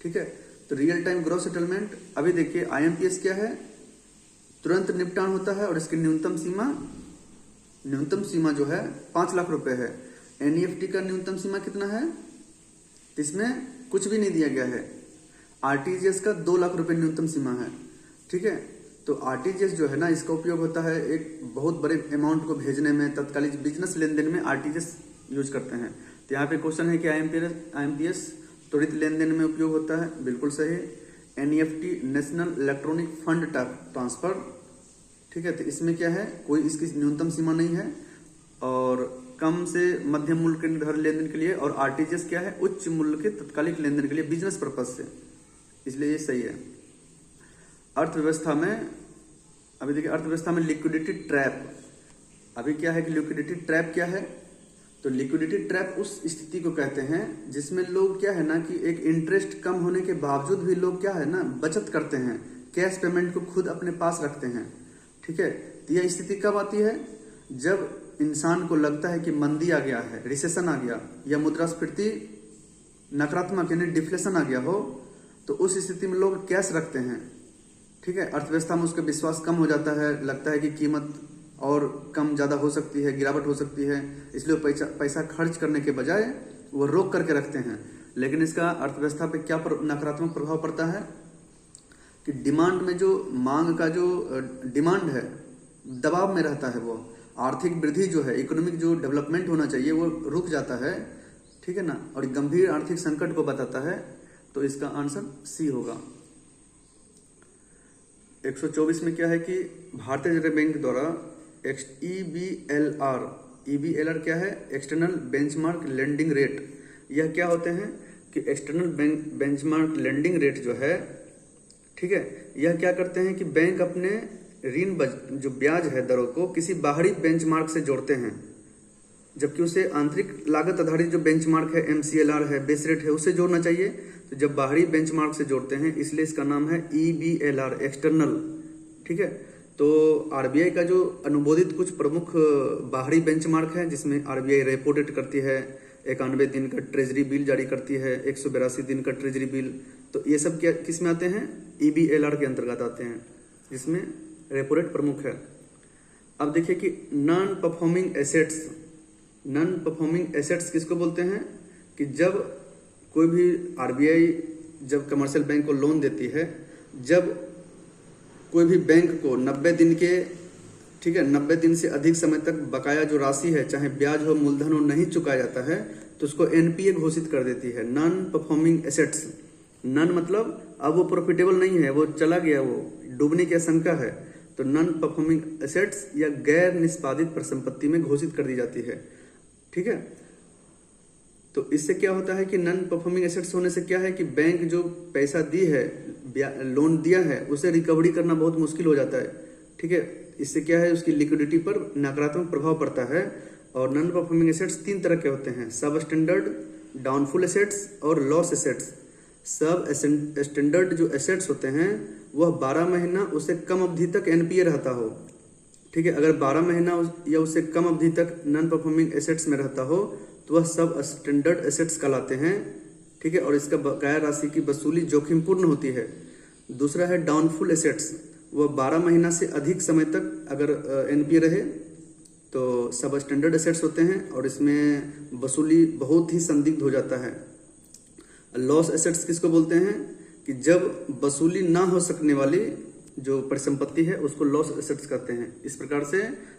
ठीक है, तो रियल टाइम ग्रॉस सेटलमेंट, अभी देखिए आईएमपीएस क्या है, तुरंत निपटान होता है और इसकी न्यूनतम सीमा जो है 5 लाख रुपए है। एनईएफटी का न्यूनतम सीमा कितना है, इसमें कुछ भी नहीं दिया गया है। आरटीजीएस का 2 लाख रुपए न्यूनतम सीमा है। ठीक है, तो आरटीजीएस जो है ना, इसका उपयोग होता है एक बहुत बड़े अमाउंट को भेजने में, तत्कालिक बिजनेस लेन देन में आरटीजीएस यूज करते हैं। तो यहाँ पे क्वेश्चन है कि आईएमपीएस त्वरित लेन देन में उपयोग होता है, बिल्कुल सही। NEFT national electronic fund transfer. ठीक है, तो इसमें क्या है, कोई इसकी न्यूनतम सीमा नहीं है और कम से मध्यम मूल्य के निर्धारित लेन देन के लिए, और आरटीजीएस क्या है, उच्च मूल्य के तत्कालिक लेन देन के लिए, बिजनेस पर्पज से, इसलिए ये सही है। अर्थव्यवस्था में, अभी देखिए अर्थव्यवस्था में लिक्विडिटी ट्रैप। अभी क्या है कि लिक्विडिटी ट्रैप क्या है, तो लिक्विडिटी ट्रैप उस स्थिति को कहते हैं जिसमें लोग क्या है ना कि एक इंटरेस्ट कम होने के बावजूद भी लोग क्या है ना बचत करते हैं, कैश पेमेंट को खुद अपने पास रखते हैं। ठीक है, तो यह स्थिति कब आती है, जब इंसान को लगता है कि मंदी आ गया है, रिसेशन आ गया, या मुद्रास्फीति नकारात्मक यानी डिफ्लेशन आ गया हो, तो उस स्थिति में लोग कैश रखते हैं। ठीक है, अर्थव्यवस्था में उसका विश्वास कम हो जाता है, लगता है कि कीमत और कम ज्यादा हो सकती है, गिरावट हो सकती है, इसलिए पैसा खर्च करने के बजाय वो रोक करके रखते हैं। लेकिन इसका अर्थव्यवस्था पे क्या नकारात्मक प्रभाव पड़ता है कि डिमांड में जो मांग का जो डिमांड है दबाव में रहता है, वो आर्थिक वृद्धि जो है, इकोनॉमिक जो डेवलपमेंट होना चाहिए वो रुक जाता है। ठीक है ना, और गंभीर आर्थिक संकट को बताता है। तो इसका आंसर सी होगा। 124 में क्या है कि भारतीय रिजर्व बैंक द्वारा ईबीएलआर क्या है, एक्सटर्नल बेंचमार्क लेंडिंग रेट। यह क्या होते हैं कि एक्सटर्नल बेंचमार्क लेंडिंग रेट जो है, ठीक है, यह क्या करते हैं कि बैंक अपने ऋण जो ब्याज है दरों को किसी बाहरी बेंचमार्क से जोड़ते हैं, जबकि उसे आंतरिक लागत आधारित जो बेंचमार्क है, एमसीएलआर है, बेस रेट है, उसे जोड़ना चाहिए। तो जब बाहरी बेंचमार्क से जोड़ते हैं, इसलिए इसका नाम है ईबीएलआर, एक्सटर्नल। ठीक है, तो आरबीआई का जो अनुमोदित कुछ प्रमुख बाहरी बेंचमार्क है, जिसमें आरबीआई रेपो रेट करती है, 91 दिन का ट्रेजरी बिल जारी करती है, 182 दिन का ट्रेजरी बिल, तो ये सब क्या किस में आते हैं, ईबीएलआर के अंतर्गत आते हैं, जिसमें रेपो रेट प्रमुख है। अब देखिए कि नॉन परफॉर्मिंग एसेट्स किसको बोलते हैं, कि जब कोई भी आरबीआई जब कमर्शियल बैंक को लोन देती है, जब कोई भी बैंक को 90 दिन के, ठीक है, 90 दिन से अधिक समय तक बकाया जो राशि है, चाहे ब्याज हो मूलधन हो, नहीं चुकाया जाता है, तो उसको एनपीए घोषित कर देती है, नॉन परफॉर्मिंग एसेट्स। नॉन मतलब अब वो प्रॉफिटेबल नहीं है, वो चला गया, वो डूबने की आशंका है, तो नॉन परफॉर्मिंग एसेट्स या गैर निष्पादित परिसंपत्ति में घोषित कर दी जाती है। ठीक है, तो इससे क्या होता है कि नॉन परफॉर्मिंग एसेट्स होने से क्या है कि बैंक जो पैसा दी है, लोन दिया है, उसे रिकवरी करना बहुत मुश्किल हो जाता है। ठीक है, इससे क्या है, उसकी लिक्विडिटी पर नकारात्मक प्रभाव पड़ता है। और नॉन परफॉर्मिंग एसेट्स 3 तरह के होते हैं, सब स्टैंडर्ड, डाउनफुल एसेट्स और लॉस एसेट्स। सब स्टैंडर्ड जो एसेट्स होते हैं वह 12 महीना उससे कम अवधि तक एनपीए रहता हो। ठीक है, अगर 12 महीना या उससे कम अवधि तक नॉन परफॉर्मिंग एसेट्स में रहता हो तो वह सब स्टैंडर्ड एसेट्स कहलाते हैं। ठीक है, और इसका बकाया राशि की वसूली जोखिमपूर्ण होती है। दूसरा है डाउनफुल एसेट्स, वह 12 महीना से अधिक समय तक अगर एनपीए रहे तो सब स्टैंडर्ड एसेट्स होते हैं और इसमें वसूली बहुत ही संदिग्ध हो जाता है। लॉस एसेट्स किसको बोलते हैं, कि जब वसूली ना हो सकने वाली जो परिसंपत्ति है उसको लॉस एसेट्स कहते हैं। इस प्रकार से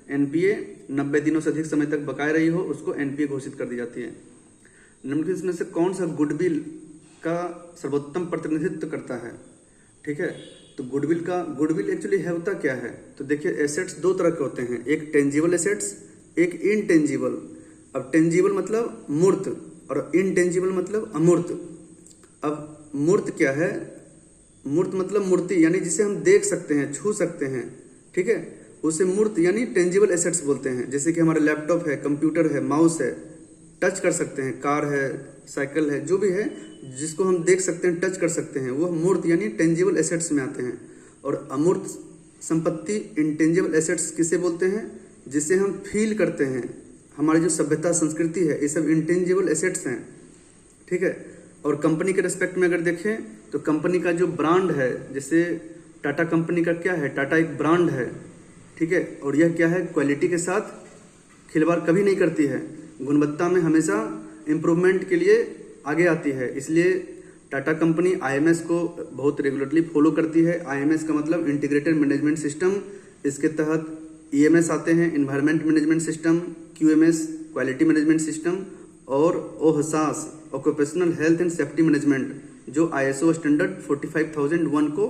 एनपीए 90 दिनों से अधिक समय तक बकाया रही हो उसको एनपीए घोषित कर दी जाती है। निम्नलिखित में से कौन सा गुडविल का सर्वोत्तम प्रतिनिधित्व करता है। ठीक है, तो गुडविल एक्चुअली है होता क्या है? तो देखिए एसेट्स दो तरह के होते हैं, एक टेंजिबल एसेट्स, एक इनटेंजिबल। अब टेंजिबल मतलब मूर्त और इनटेंजिबल मतलब अमूर्त। अब मूर्त क्या है? मूर्त मतलब मूर्ति, यानी जिसे हम देख सकते हैं, छू सकते हैं, ठीक है, उसे मूर्त यानी टेंजिबल एसेट्स बोलते हैं। जैसे कि हमारा लैपटॉप है, कंप्यूटर है, माउस है, टच कर सकते हैं, कार है, साइकिल है, जो भी है जिसको हम देख सकते हैं, टच कर सकते हैं, वह मूर्त यानी टेंजिबल एसेट्स में आते हैं। और अमूर्त संपत्ति इंटेंजिबल एसेट्स किसे बोलते हैं? जिसे हम फील करते हैं। हमारी जो सभ्यता संस्कृति है, ये सब इंटेंजिबल एसेट्स हैं, ठीक है। और कंपनी के रिस्पेक्ट में अगर देखें तो कंपनी का जो ब्रांड है, जैसे टाटा कंपनी का क्या है? टाटा एक ब्रांड है, ठीक है। और यह क्या है? क्वालिटी के साथ खिलवाड़ कभी नहीं करती है, गुणवत्ता में हमेशा इम्प्रूवमेंट के लिए आगे आती है। इसलिए टाटा कंपनी आईएमएस को बहुत रेगुलरली फॉलो करती है। आईएमएस का मतलब इंटीग्रेटेड मैनेजमेंट सिस्टम। इसके तहत ईएमएस आते हैं, environment management system, QMS quality management system, और OHSAS occupational health and safety management, जो आईएसओ स्टैंडर्ड 45001 को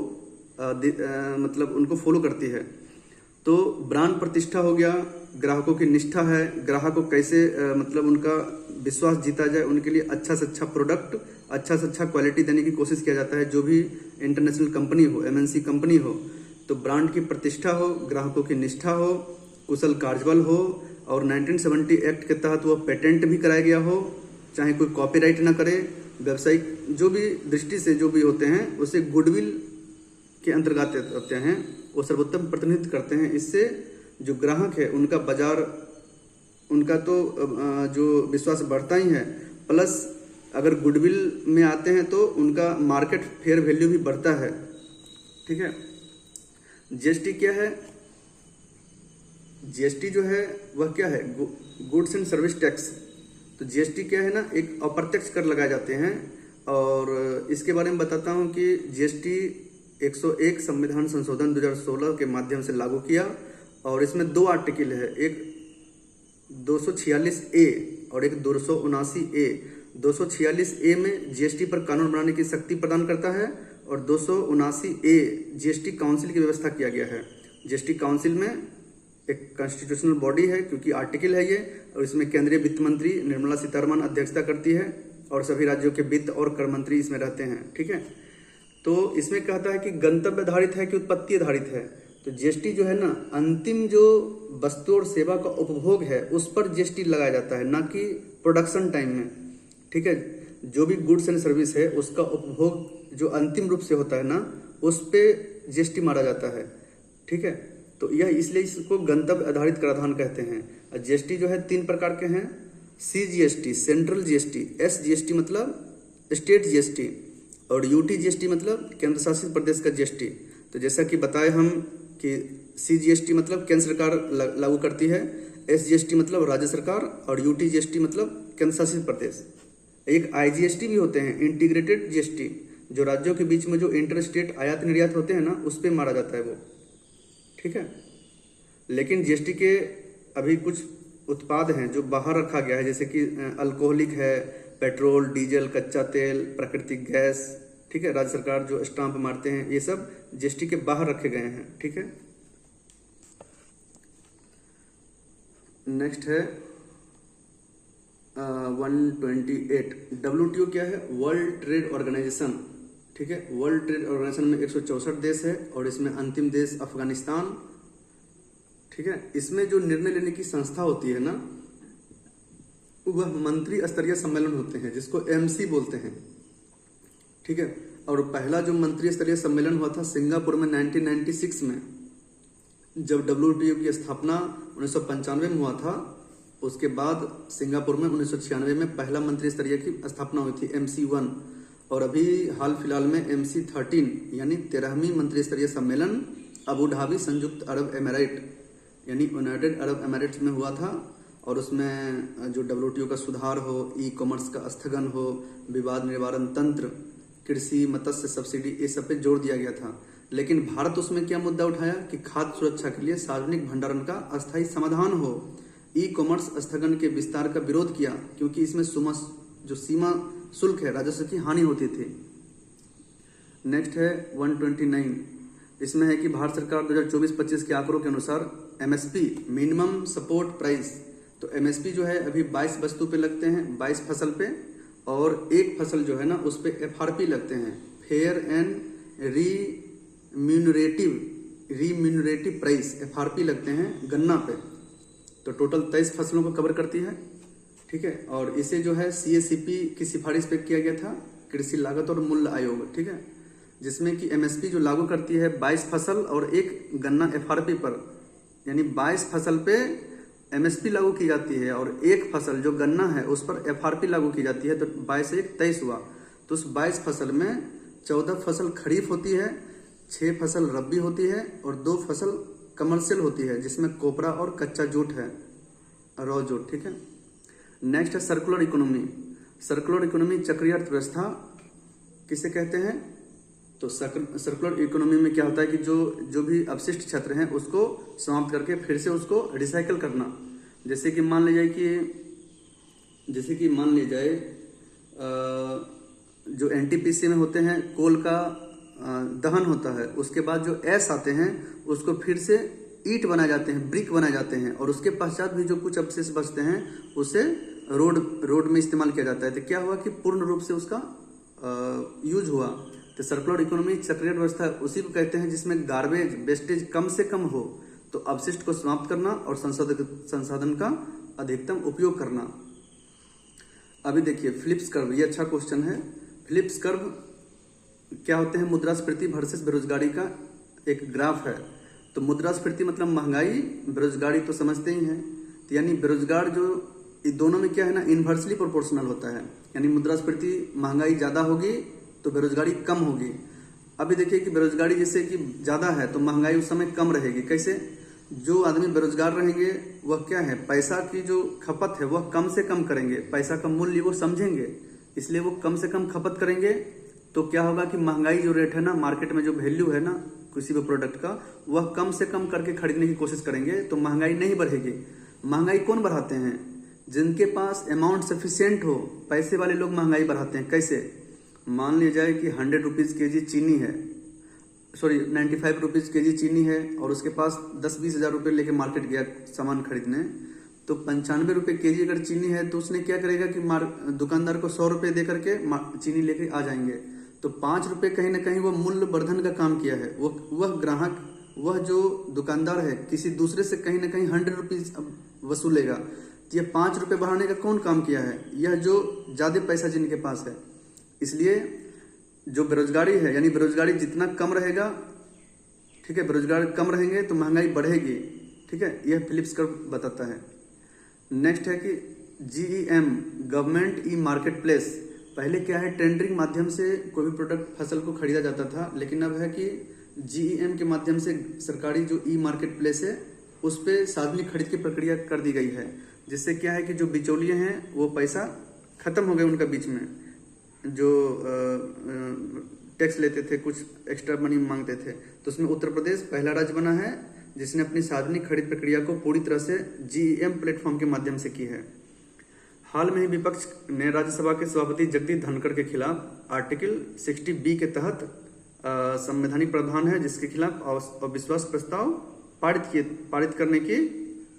मतलब उनको फॉलो करती है। तो ब्रांड प्रतिष्ठा हो गया, ग्राहकों की निष्ठा है, ग्राहक को कैसे मतलब उनका विश्वास जीता जाए, उनके लिए अच्छा से अच्छा प्रोडक्ट, अच्छा से अच्छा क्वालिटी देने की कोशिश किया जाता है। जो भी इंटरनेशनल कंपनी हो, एमएनसी कंपनी हो, तो ब्रांड की प्रतिष्ठा हो, ग्राहकों की निष्ठा हो, कुशल कार्यबल हो, और 1970 एक्ट के तहत वह पेटेंट भी कराया गया हो, चाहे कोई कॉपीराइट ना करे। व्यावसायिक जो भी दृष्टि से जो भी होते हैं उसे गुडविल के अंतर्गत होते हैं, वो सर्वोत्तम प्रतिनिधित्व करते हैं। इससे जो ग्राहक है उनका बाजार, उनका तो जो विश्वास बढ़ता ही है, प्लस अगर गुडविल में आते हैं तो उनका मार्केट फेयर वैल्यू भी बढ़ता है, ठीक है। जीएसटी क्या है? जीएसटी जो है वह क्या है? Goods and service tax. तो जीएसटी क्या है ना, एक अप्रत्यक्ष कर लगाए जाते हैं। और इसके बारे में बताता हूं कि जीएसटी 101 संविधान संशोधन 2016 के माध्यम से लागू किया, और इसमें दो आर्टिकल है, एक 246A और एक 279A। 246A में जीएसटी पर कानून बनाने की शक्ति प्रदान करता है, और 279A जीएसटी काउंसिल की व्यवस्था किया गया है। जीएसटी काउंसिल में एक कॉन्स्टिट्यूशनल बॉडी है, क्योंकि आर्टिकल है ये, और इसमें केंद्रीय वित्त मंत्री निर्मला सीतारमण अध्यक्षता करती है, और सभी राज्यों के वित्त और कर मंत्री इसमें रहते हैं, ठीक है। तो इसमें कहता है कि गंतव्य आधारित है कि उत्पत्ति आधारित है। तो जीएसटी जो है ना, अंतिम जो वस्तु और सेवा का उपभोग है उस पर जीएसटी लगाया जाता है, ना कि प्रोडक्शन टाइम में, ठीक है। जो भी गुड्स एंड सर्विस है उसका उपभोग जो अंतिम रूप से होता है ना, उस पे जीएसटी मारा जाता है, ठीक है। तो यह इसलिए इसको गंतव्य आधारित कराधान कहते हैं। जीएसटी जो है 3 प्रकार के हैं, सीजीएसटी सेंट्रल जीएसटी, एसजीएसटी मतलब स्टेट जीएसटी, और यूटी जीएसटी मतलब केंद्र शासित प्रदेश का जीएसटी। तो जैसा कि बताए हम कि सीजीएसटी मतलब केंद्र सरकार लागू करती है, एसजीएसटी मतलब राज्य सरकार, और यूटी जीएसटी मतलब केंद्र शासित प्रदेश। एक आईजीएसटी भी होते हैं, इंटीग्रेटेड जीएसटी, जो राज्यों के बीच में जो इंटर स्टेट आयात निर्यात होते हैं ना, उस पर मारा जाता है वो, ठीक है। लेकिन जीएसटी के अभी कुछ उत्पाद हैं जो बाहर रखा गया है, जैसे कि अल्कोहलिक है, पेट्रोल, डीजल, कच्चा तेल, प्राकृतिक गैस, ठीक है। राज्य सरकार जो स्टाम्प मारते हैं, ये सब जीएसटी के बाहर रखे गए हैं, ठीक है। नेक्स्ट है 128। डब्ल्यूटीओ क्या है? वर्ल्ड ट्रेड ऑर्गेनाइजेशन, ठीक है। वर्ल्ड ट्रेड ऑर्गेनाइजेशन में 164 देश है, और इसमें अंतिम देश अफगानिस्तान, ठीक है। इसमें जो निर्णय लेने की संस्था होती है ना, वह मंत्री स्तरीय सम्मेलन होते हैं, जिसको एमसी बोलते हैं, ठीक है। और पहला जो मंत्री स्तरीय सम्मेलन हुआ था सिंगापुर में 1996 में, जब डब्ल्यूटीओ की स्थापना 1995 में हुआ था। उसके बाद सिंगापुर में 1996 में पहला मंत्री स्तरीय की स्थापना हुई थी, MC1। और अभी हाल फिलहाल में MC13 यानी 13वीं मंत्री स्तरीय सम्मेलन अबू धाबी संयुक्त अरब एमिरेट यानी यूनाइटेड अरब एमिरेट्स में हुआ था। और उसमें जो डब्ल्यूटीओ का सुधार हो, ई कॉमर्स का स्थगन हो, विवाद निवारण तंत्र, कृषि मत्स्य सब्सिडी, ये सब पे जोर दिया गया था। लेकिन भारत उसमें क्या मुद्दा उठाया कि खाद्य सुरक्षा के लिए सार्वजनिक भंडारण का अस्थायी समाधान हो। ई कॉमर्स स्थगन के विस्तार का विरोध किया, क्योंकि इसमें जो सीमा शुल्क है, राजस्व की हानि होती थी। नेक्स्ट है 129। इसमें है कि भारत सरकार 2024-25 के आंकड़ों के अनुसार एमएसपी मिनिमम सपोर्ट प्राइस, तो एमएसपी जो है अभी 22 वस्तु पे लगते हैं, 22 फसल पे, और एक फसल जो है ना उस पे एफआरपी लगते हैं, फेयर एंड रीम्यूनरेटिव प्राइस, एफआरपी लगते हैं गन्ना पे। तो टोटल 23 फसलों को कवर करती है, ठीक है। और इसे जो है सीएसीपी की सिफारिश पे किया गया था, कृषि लागत और मूल्य आयोग, ठीक है, जिसमें कि एमएसपी जो लागू करती है 22 फसल और एक गन्ना एफआरपी पर, यानी 22 फसल पे एमएसपी लागू की जाती है और एक फसल जो गन्ना है उस पर एफआरपी लागू की जाती है। तो 22 से 23 हुआ। तो उस 22 फसल में 14 फसल खरीफ होती है, 6 फसल रबी होती है और 2 फसल कमर्शियल होती है, जिसमें कोपरा और कच्चा जूट है, रॉ जूट, ठीक है। नेक्स्ट है सर्कुलर इकोनॉमी। सर्कुलर इकोनॉमी चक्रीय अर्थव्यवस्था किसे कहते हैं? तो सर्कुलर इकोनॉमी में क्या होता है कि जो भी अपशिष्ट क्षेत्र हैं उसको समाप्त करके फिर से उसको रिसाइकल करना। जैसे कि मान लिया जाए जो एनटीपीसी में होते हैं, कोल का दहन होता है, उसके बाद जो एश आते हैं उसको फिर से ईंट बनाए जाते हैं, ब्रिक बनाए जाते हैं, और उसके पश्चात भी जो कुछ अवशेष बचते हैं उसे रोड में इस्तेमाल किया जाता है। तो क्या हुआ कि पूर्ण रूप से उसका यूज हुआ। तो सर्कुलर इकोनॉमी चक्रीय व्यवस्था उसी को कहते हैं जिसमें गार्बेज वेस्टेज कम से कम हो, तो अपशिष्ट को समाप्त करना और संसाधन का अधिकतम उपयोग करना। अभी देखिए फिलिप्स कर्व, ये अच्छा क्वेश्चन है। फिलिप्स कर्व क्या होते हैं? मुद्रास्फीति वर्सेस बेरोजगारी का एक ग्राफ है। तो मुद्रास्फीति मतलब महंगाई, बेरोजगारी तो समझते ही हैं। तो यानी बेरोजगार जो दोनों में क्या है ना, इन्वर्सली प्रोपोर्शनल होता है। यानी मुद्रास्फीति महंगाई ज्यादा होगी तो बेरोजगारी कम होगी। अभी देखिए कि बेरोजगारी जैसे कि ज्यादा है तो महंगाई उस समय कम रहेगी। कैसे? जो आदमी बेरोजगार रहेंगे वह क्या है, पैसा की जो खपत है वह कम से कम करेंगे, पैसा का मूल्य वो समझेंगे, इसलिए वो कम से कम खपत करेंगे। तो क्या होगा कि महंगाई जो रेट है ना, मार्केट में जो वैल्यू है ना किसी भी प्रोडक्ट का, वह कम से कम करके खरीदने की कोशिश करेंगे, तो महंगाई नहीं बढ़ेगी। महंगाई कौन बढ़ाते हैं? जिनके पास अमाउंट सफिशियंट हो, पैसे वाले लोग महंगाई बढ़ाते हैं। कैसे? मान लिया जाए कि 100 रुपीज केजी चीनी है, 95 रुपीज केजी चीनी है, और उसके पास 10-20 हजार रुपये लेके मार्केट गया सामान खरीदने, तो 95 रुपये केजी अगर चीनी है तो उसने क्या करेगा कि दुकानदार को 100 रुपये दे करके चीनी लेके आ जाएंगे। तो 5 रुपये कहीं ना कहीं वो मूल्य वर्धन का काम किया है। वह ग्राहक, वह जो दुकानदार है, किसी दूसरे से कहीं ना कहीं 100 रुपीज वसूलेगा। तो यह 5 रुपये बढ़ाने का कौन काम किया है? यह जो ज्यादा पैसा जिनके पास है। इसलिए जो बेरोजगारी है, यानी बेरोजगारी जितना कम रहेगा, ठीक है, बेरोजगार कम रहेंगे तो महंगाई बढ़ेगी, ठीक है, यह फिलिप्स कर्व बताता है। नेक्स्ट है कि GEM, government e market place. पहले क्या है, टेंडरिंग माध्यम से कोई भी प्रोडक्ट फसल को खरीदा जाता था, लेकिन अब है कि GEM के माध्यम से सरकारी जो ई मार्केट प्लेस है उस पर सार्वजनिक खरीद की प्रक्रिया कर दी गई है। जिससे क्या है कि जो बिचौलिए हैं वो पैसा खत्म हो गया उनका, बीच में जो टैक्स लेते थे, कुछ एक्स्ट्रा मनी मांगते थे। तो उसमें उत्तर प्रदेश पहला राज्य बना है जिसने अपनी सार्वजनिक खरीद प्रक्रिया को पूरी तरह से GEM प्लेटफॉर्म के माध्यम से की है। हाल में ही विपक्ष ने राज्यसभा के सभापति जगदीप धनखड़ के खिलाफ आर्टिकल 60B के तहत संवैधानिक प्रावधान है जिसके खिलाफ अविश्वास प्रस्ताव पारित करने की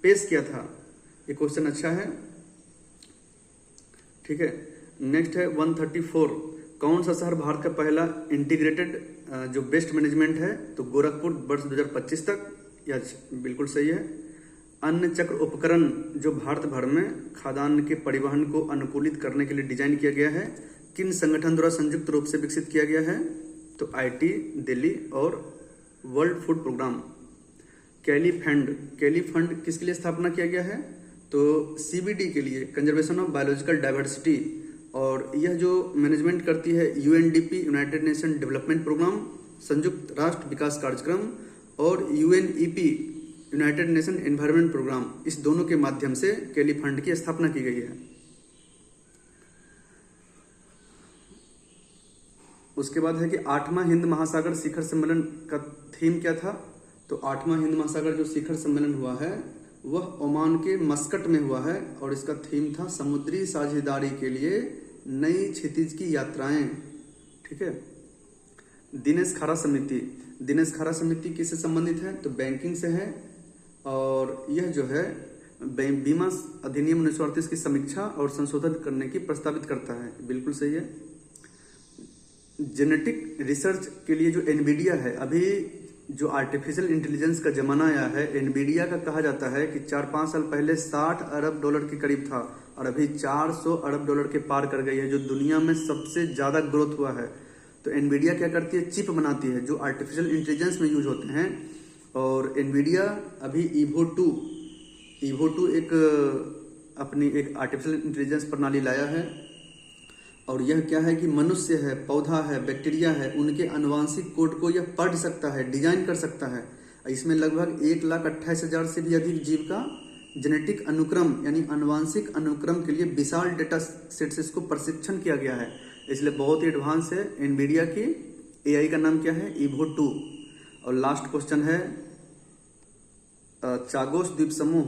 पेश किया था। ये क्वेश्चन अच्छा है, ठीक है। नेक्स्ट है 134, कौन सा शहर भारत का पहला इंटीग्रेटेड जो वेस्ट मैनेजमेंट है? तो गोरखपुर वर्ष 2025 तक, यह बिल्कुल सही है। अन्न चक्र उपकरण जो भारत भर में खाद्यान्न के परिवहन को अनुकूलित करने के लिए डिजाइन किया गया है, किन संगठन द्वारा संयुक्त रूप से विकसित किया गया है? तो IT दिल्ली और वर्ल्ड फूड प्रोग्राम। कैली फंड किसके लिए स्थापना किया गया है? तो CBD के लिए, कंजर्वेशन ऑफ बायोलॉजिकल डाइवर्सिटी। और यह जो मैनेजमेंट करती है UNDP, United Nation Development Programme, संयुक्त राष्ट्र विकास कार्यक्रम, और UNEP, United Nation Environment Programme, इस दोनों के माध्यम से कैली फंड की स्थापना की गई है। उसके बाद है कि 8वां हिंद महासागर शिखर सम्मेलन का थीम क्या था? तो 8वां हिंद महासागर जो शिखर सम्मेलन हुआ है वह ओमान के मस्कट में हुआ है, और इसका थीम था समुद्री साझेदारी के लिए नई क्षितिज की यात्राएं, ठीक है। दिनेश खारा समिति, दिनेश खारा समिति किससे संबंधित है? तो बैंकिंग से है। और यह जो है बीमा अधिनियम 1938 की समीक्षा और संशोधन करने की प्रस्तावित करता है। बिल्कुल सही है। जेनेटिक रिसर्च के लिए जो एनवीडिया है, अभी जो आर्टिफिशियल इंटेलिजेंस का जमाना आया है, एनवीडिया का कहा जाता है कि 4-5 साल पहले 60 अरब डॉलर के करीब था और अभी 400 अरब डॉलर के पार कर गई है, जो दुनिया में सबसे ज्यादा ग्रोथ हुआ है। तो एनवीडिया क्या करती है? चिप बनाती है जो आर्टिफिशियल इंटेलिजेंस में यूज होते हैं। और एनवीडिया अभी ईवो टू एक अपनी एक आर्टिफिशियल इंटेलिजेंस प्रणाली लाया है। और यह क्या है कि मनुष्य है, पौधा है, बैक्टीरिया है, उनके आनुवांशिक कोड को यह पढ़ सकता है, डिजाइन कर सकता है। इसमें लगभग 1,28,000 से भी अधिक जीव का जेनेटिक अनुक्रम यानी आनुवांशिक अनुक्रम के लिए विशाल डेटा सेट से इसको प्रशिक्षण किया गया है, इसलिए बहुत ही एडवांस है। एनवीडिया की एआई का नाम क्या है? ईवो 2। और लास्ट क्वेश्चन है चागोस द्वीप समूह।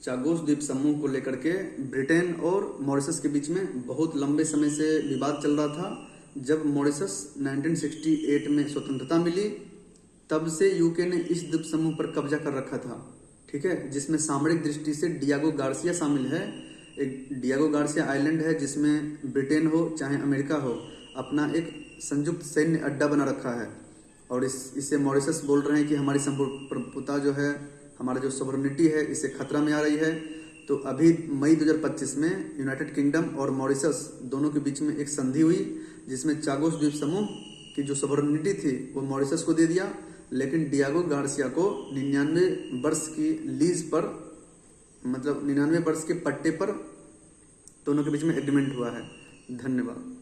चागोस द्वीप समूह को लेकर के ब्रिटेन और मॉरिशस के बीच में बहुत लंबे समय से विवाद चल रहा था। जब मॉरिशस 1968 में स्वतंत्रता मिली, तब से यूके ने इस द्वीप समूह पर कब्जा कर रखा था, ठीक है, जिसमें सामरिक दृष्टि से डियागो गार्सिया शामिल है। एक डियागो गार्सिया आइलैंड है जिसमें ब्रिटेन हो चाहे अमेरिका हो अपना एक संयुक्त सैन्य अड्डा बना रखा है। और इससे मॉरिशस बोल रहे हैं कि हमारी संप्रभुता जो है, हमारा जो सॉवरेनिटी है, इससे खतरा में आ रही है। तो अभी मई 2025 में यूनाइटेड किंगडम और मॉरिशस दोनों के बीच में एक संधि हुई, जिसमें चागोस द्वीप समूह की जो सॉवरेनिटी थी वो मॉरिशस को दे दिया, लेकिन डियागो गार्सिया को 99 वर्ष की लीज पर, मतलब 99 वर्ष के पट्टे पर दोनों के बीच में एग्रीमेंट हुआ है। धन्यवाद।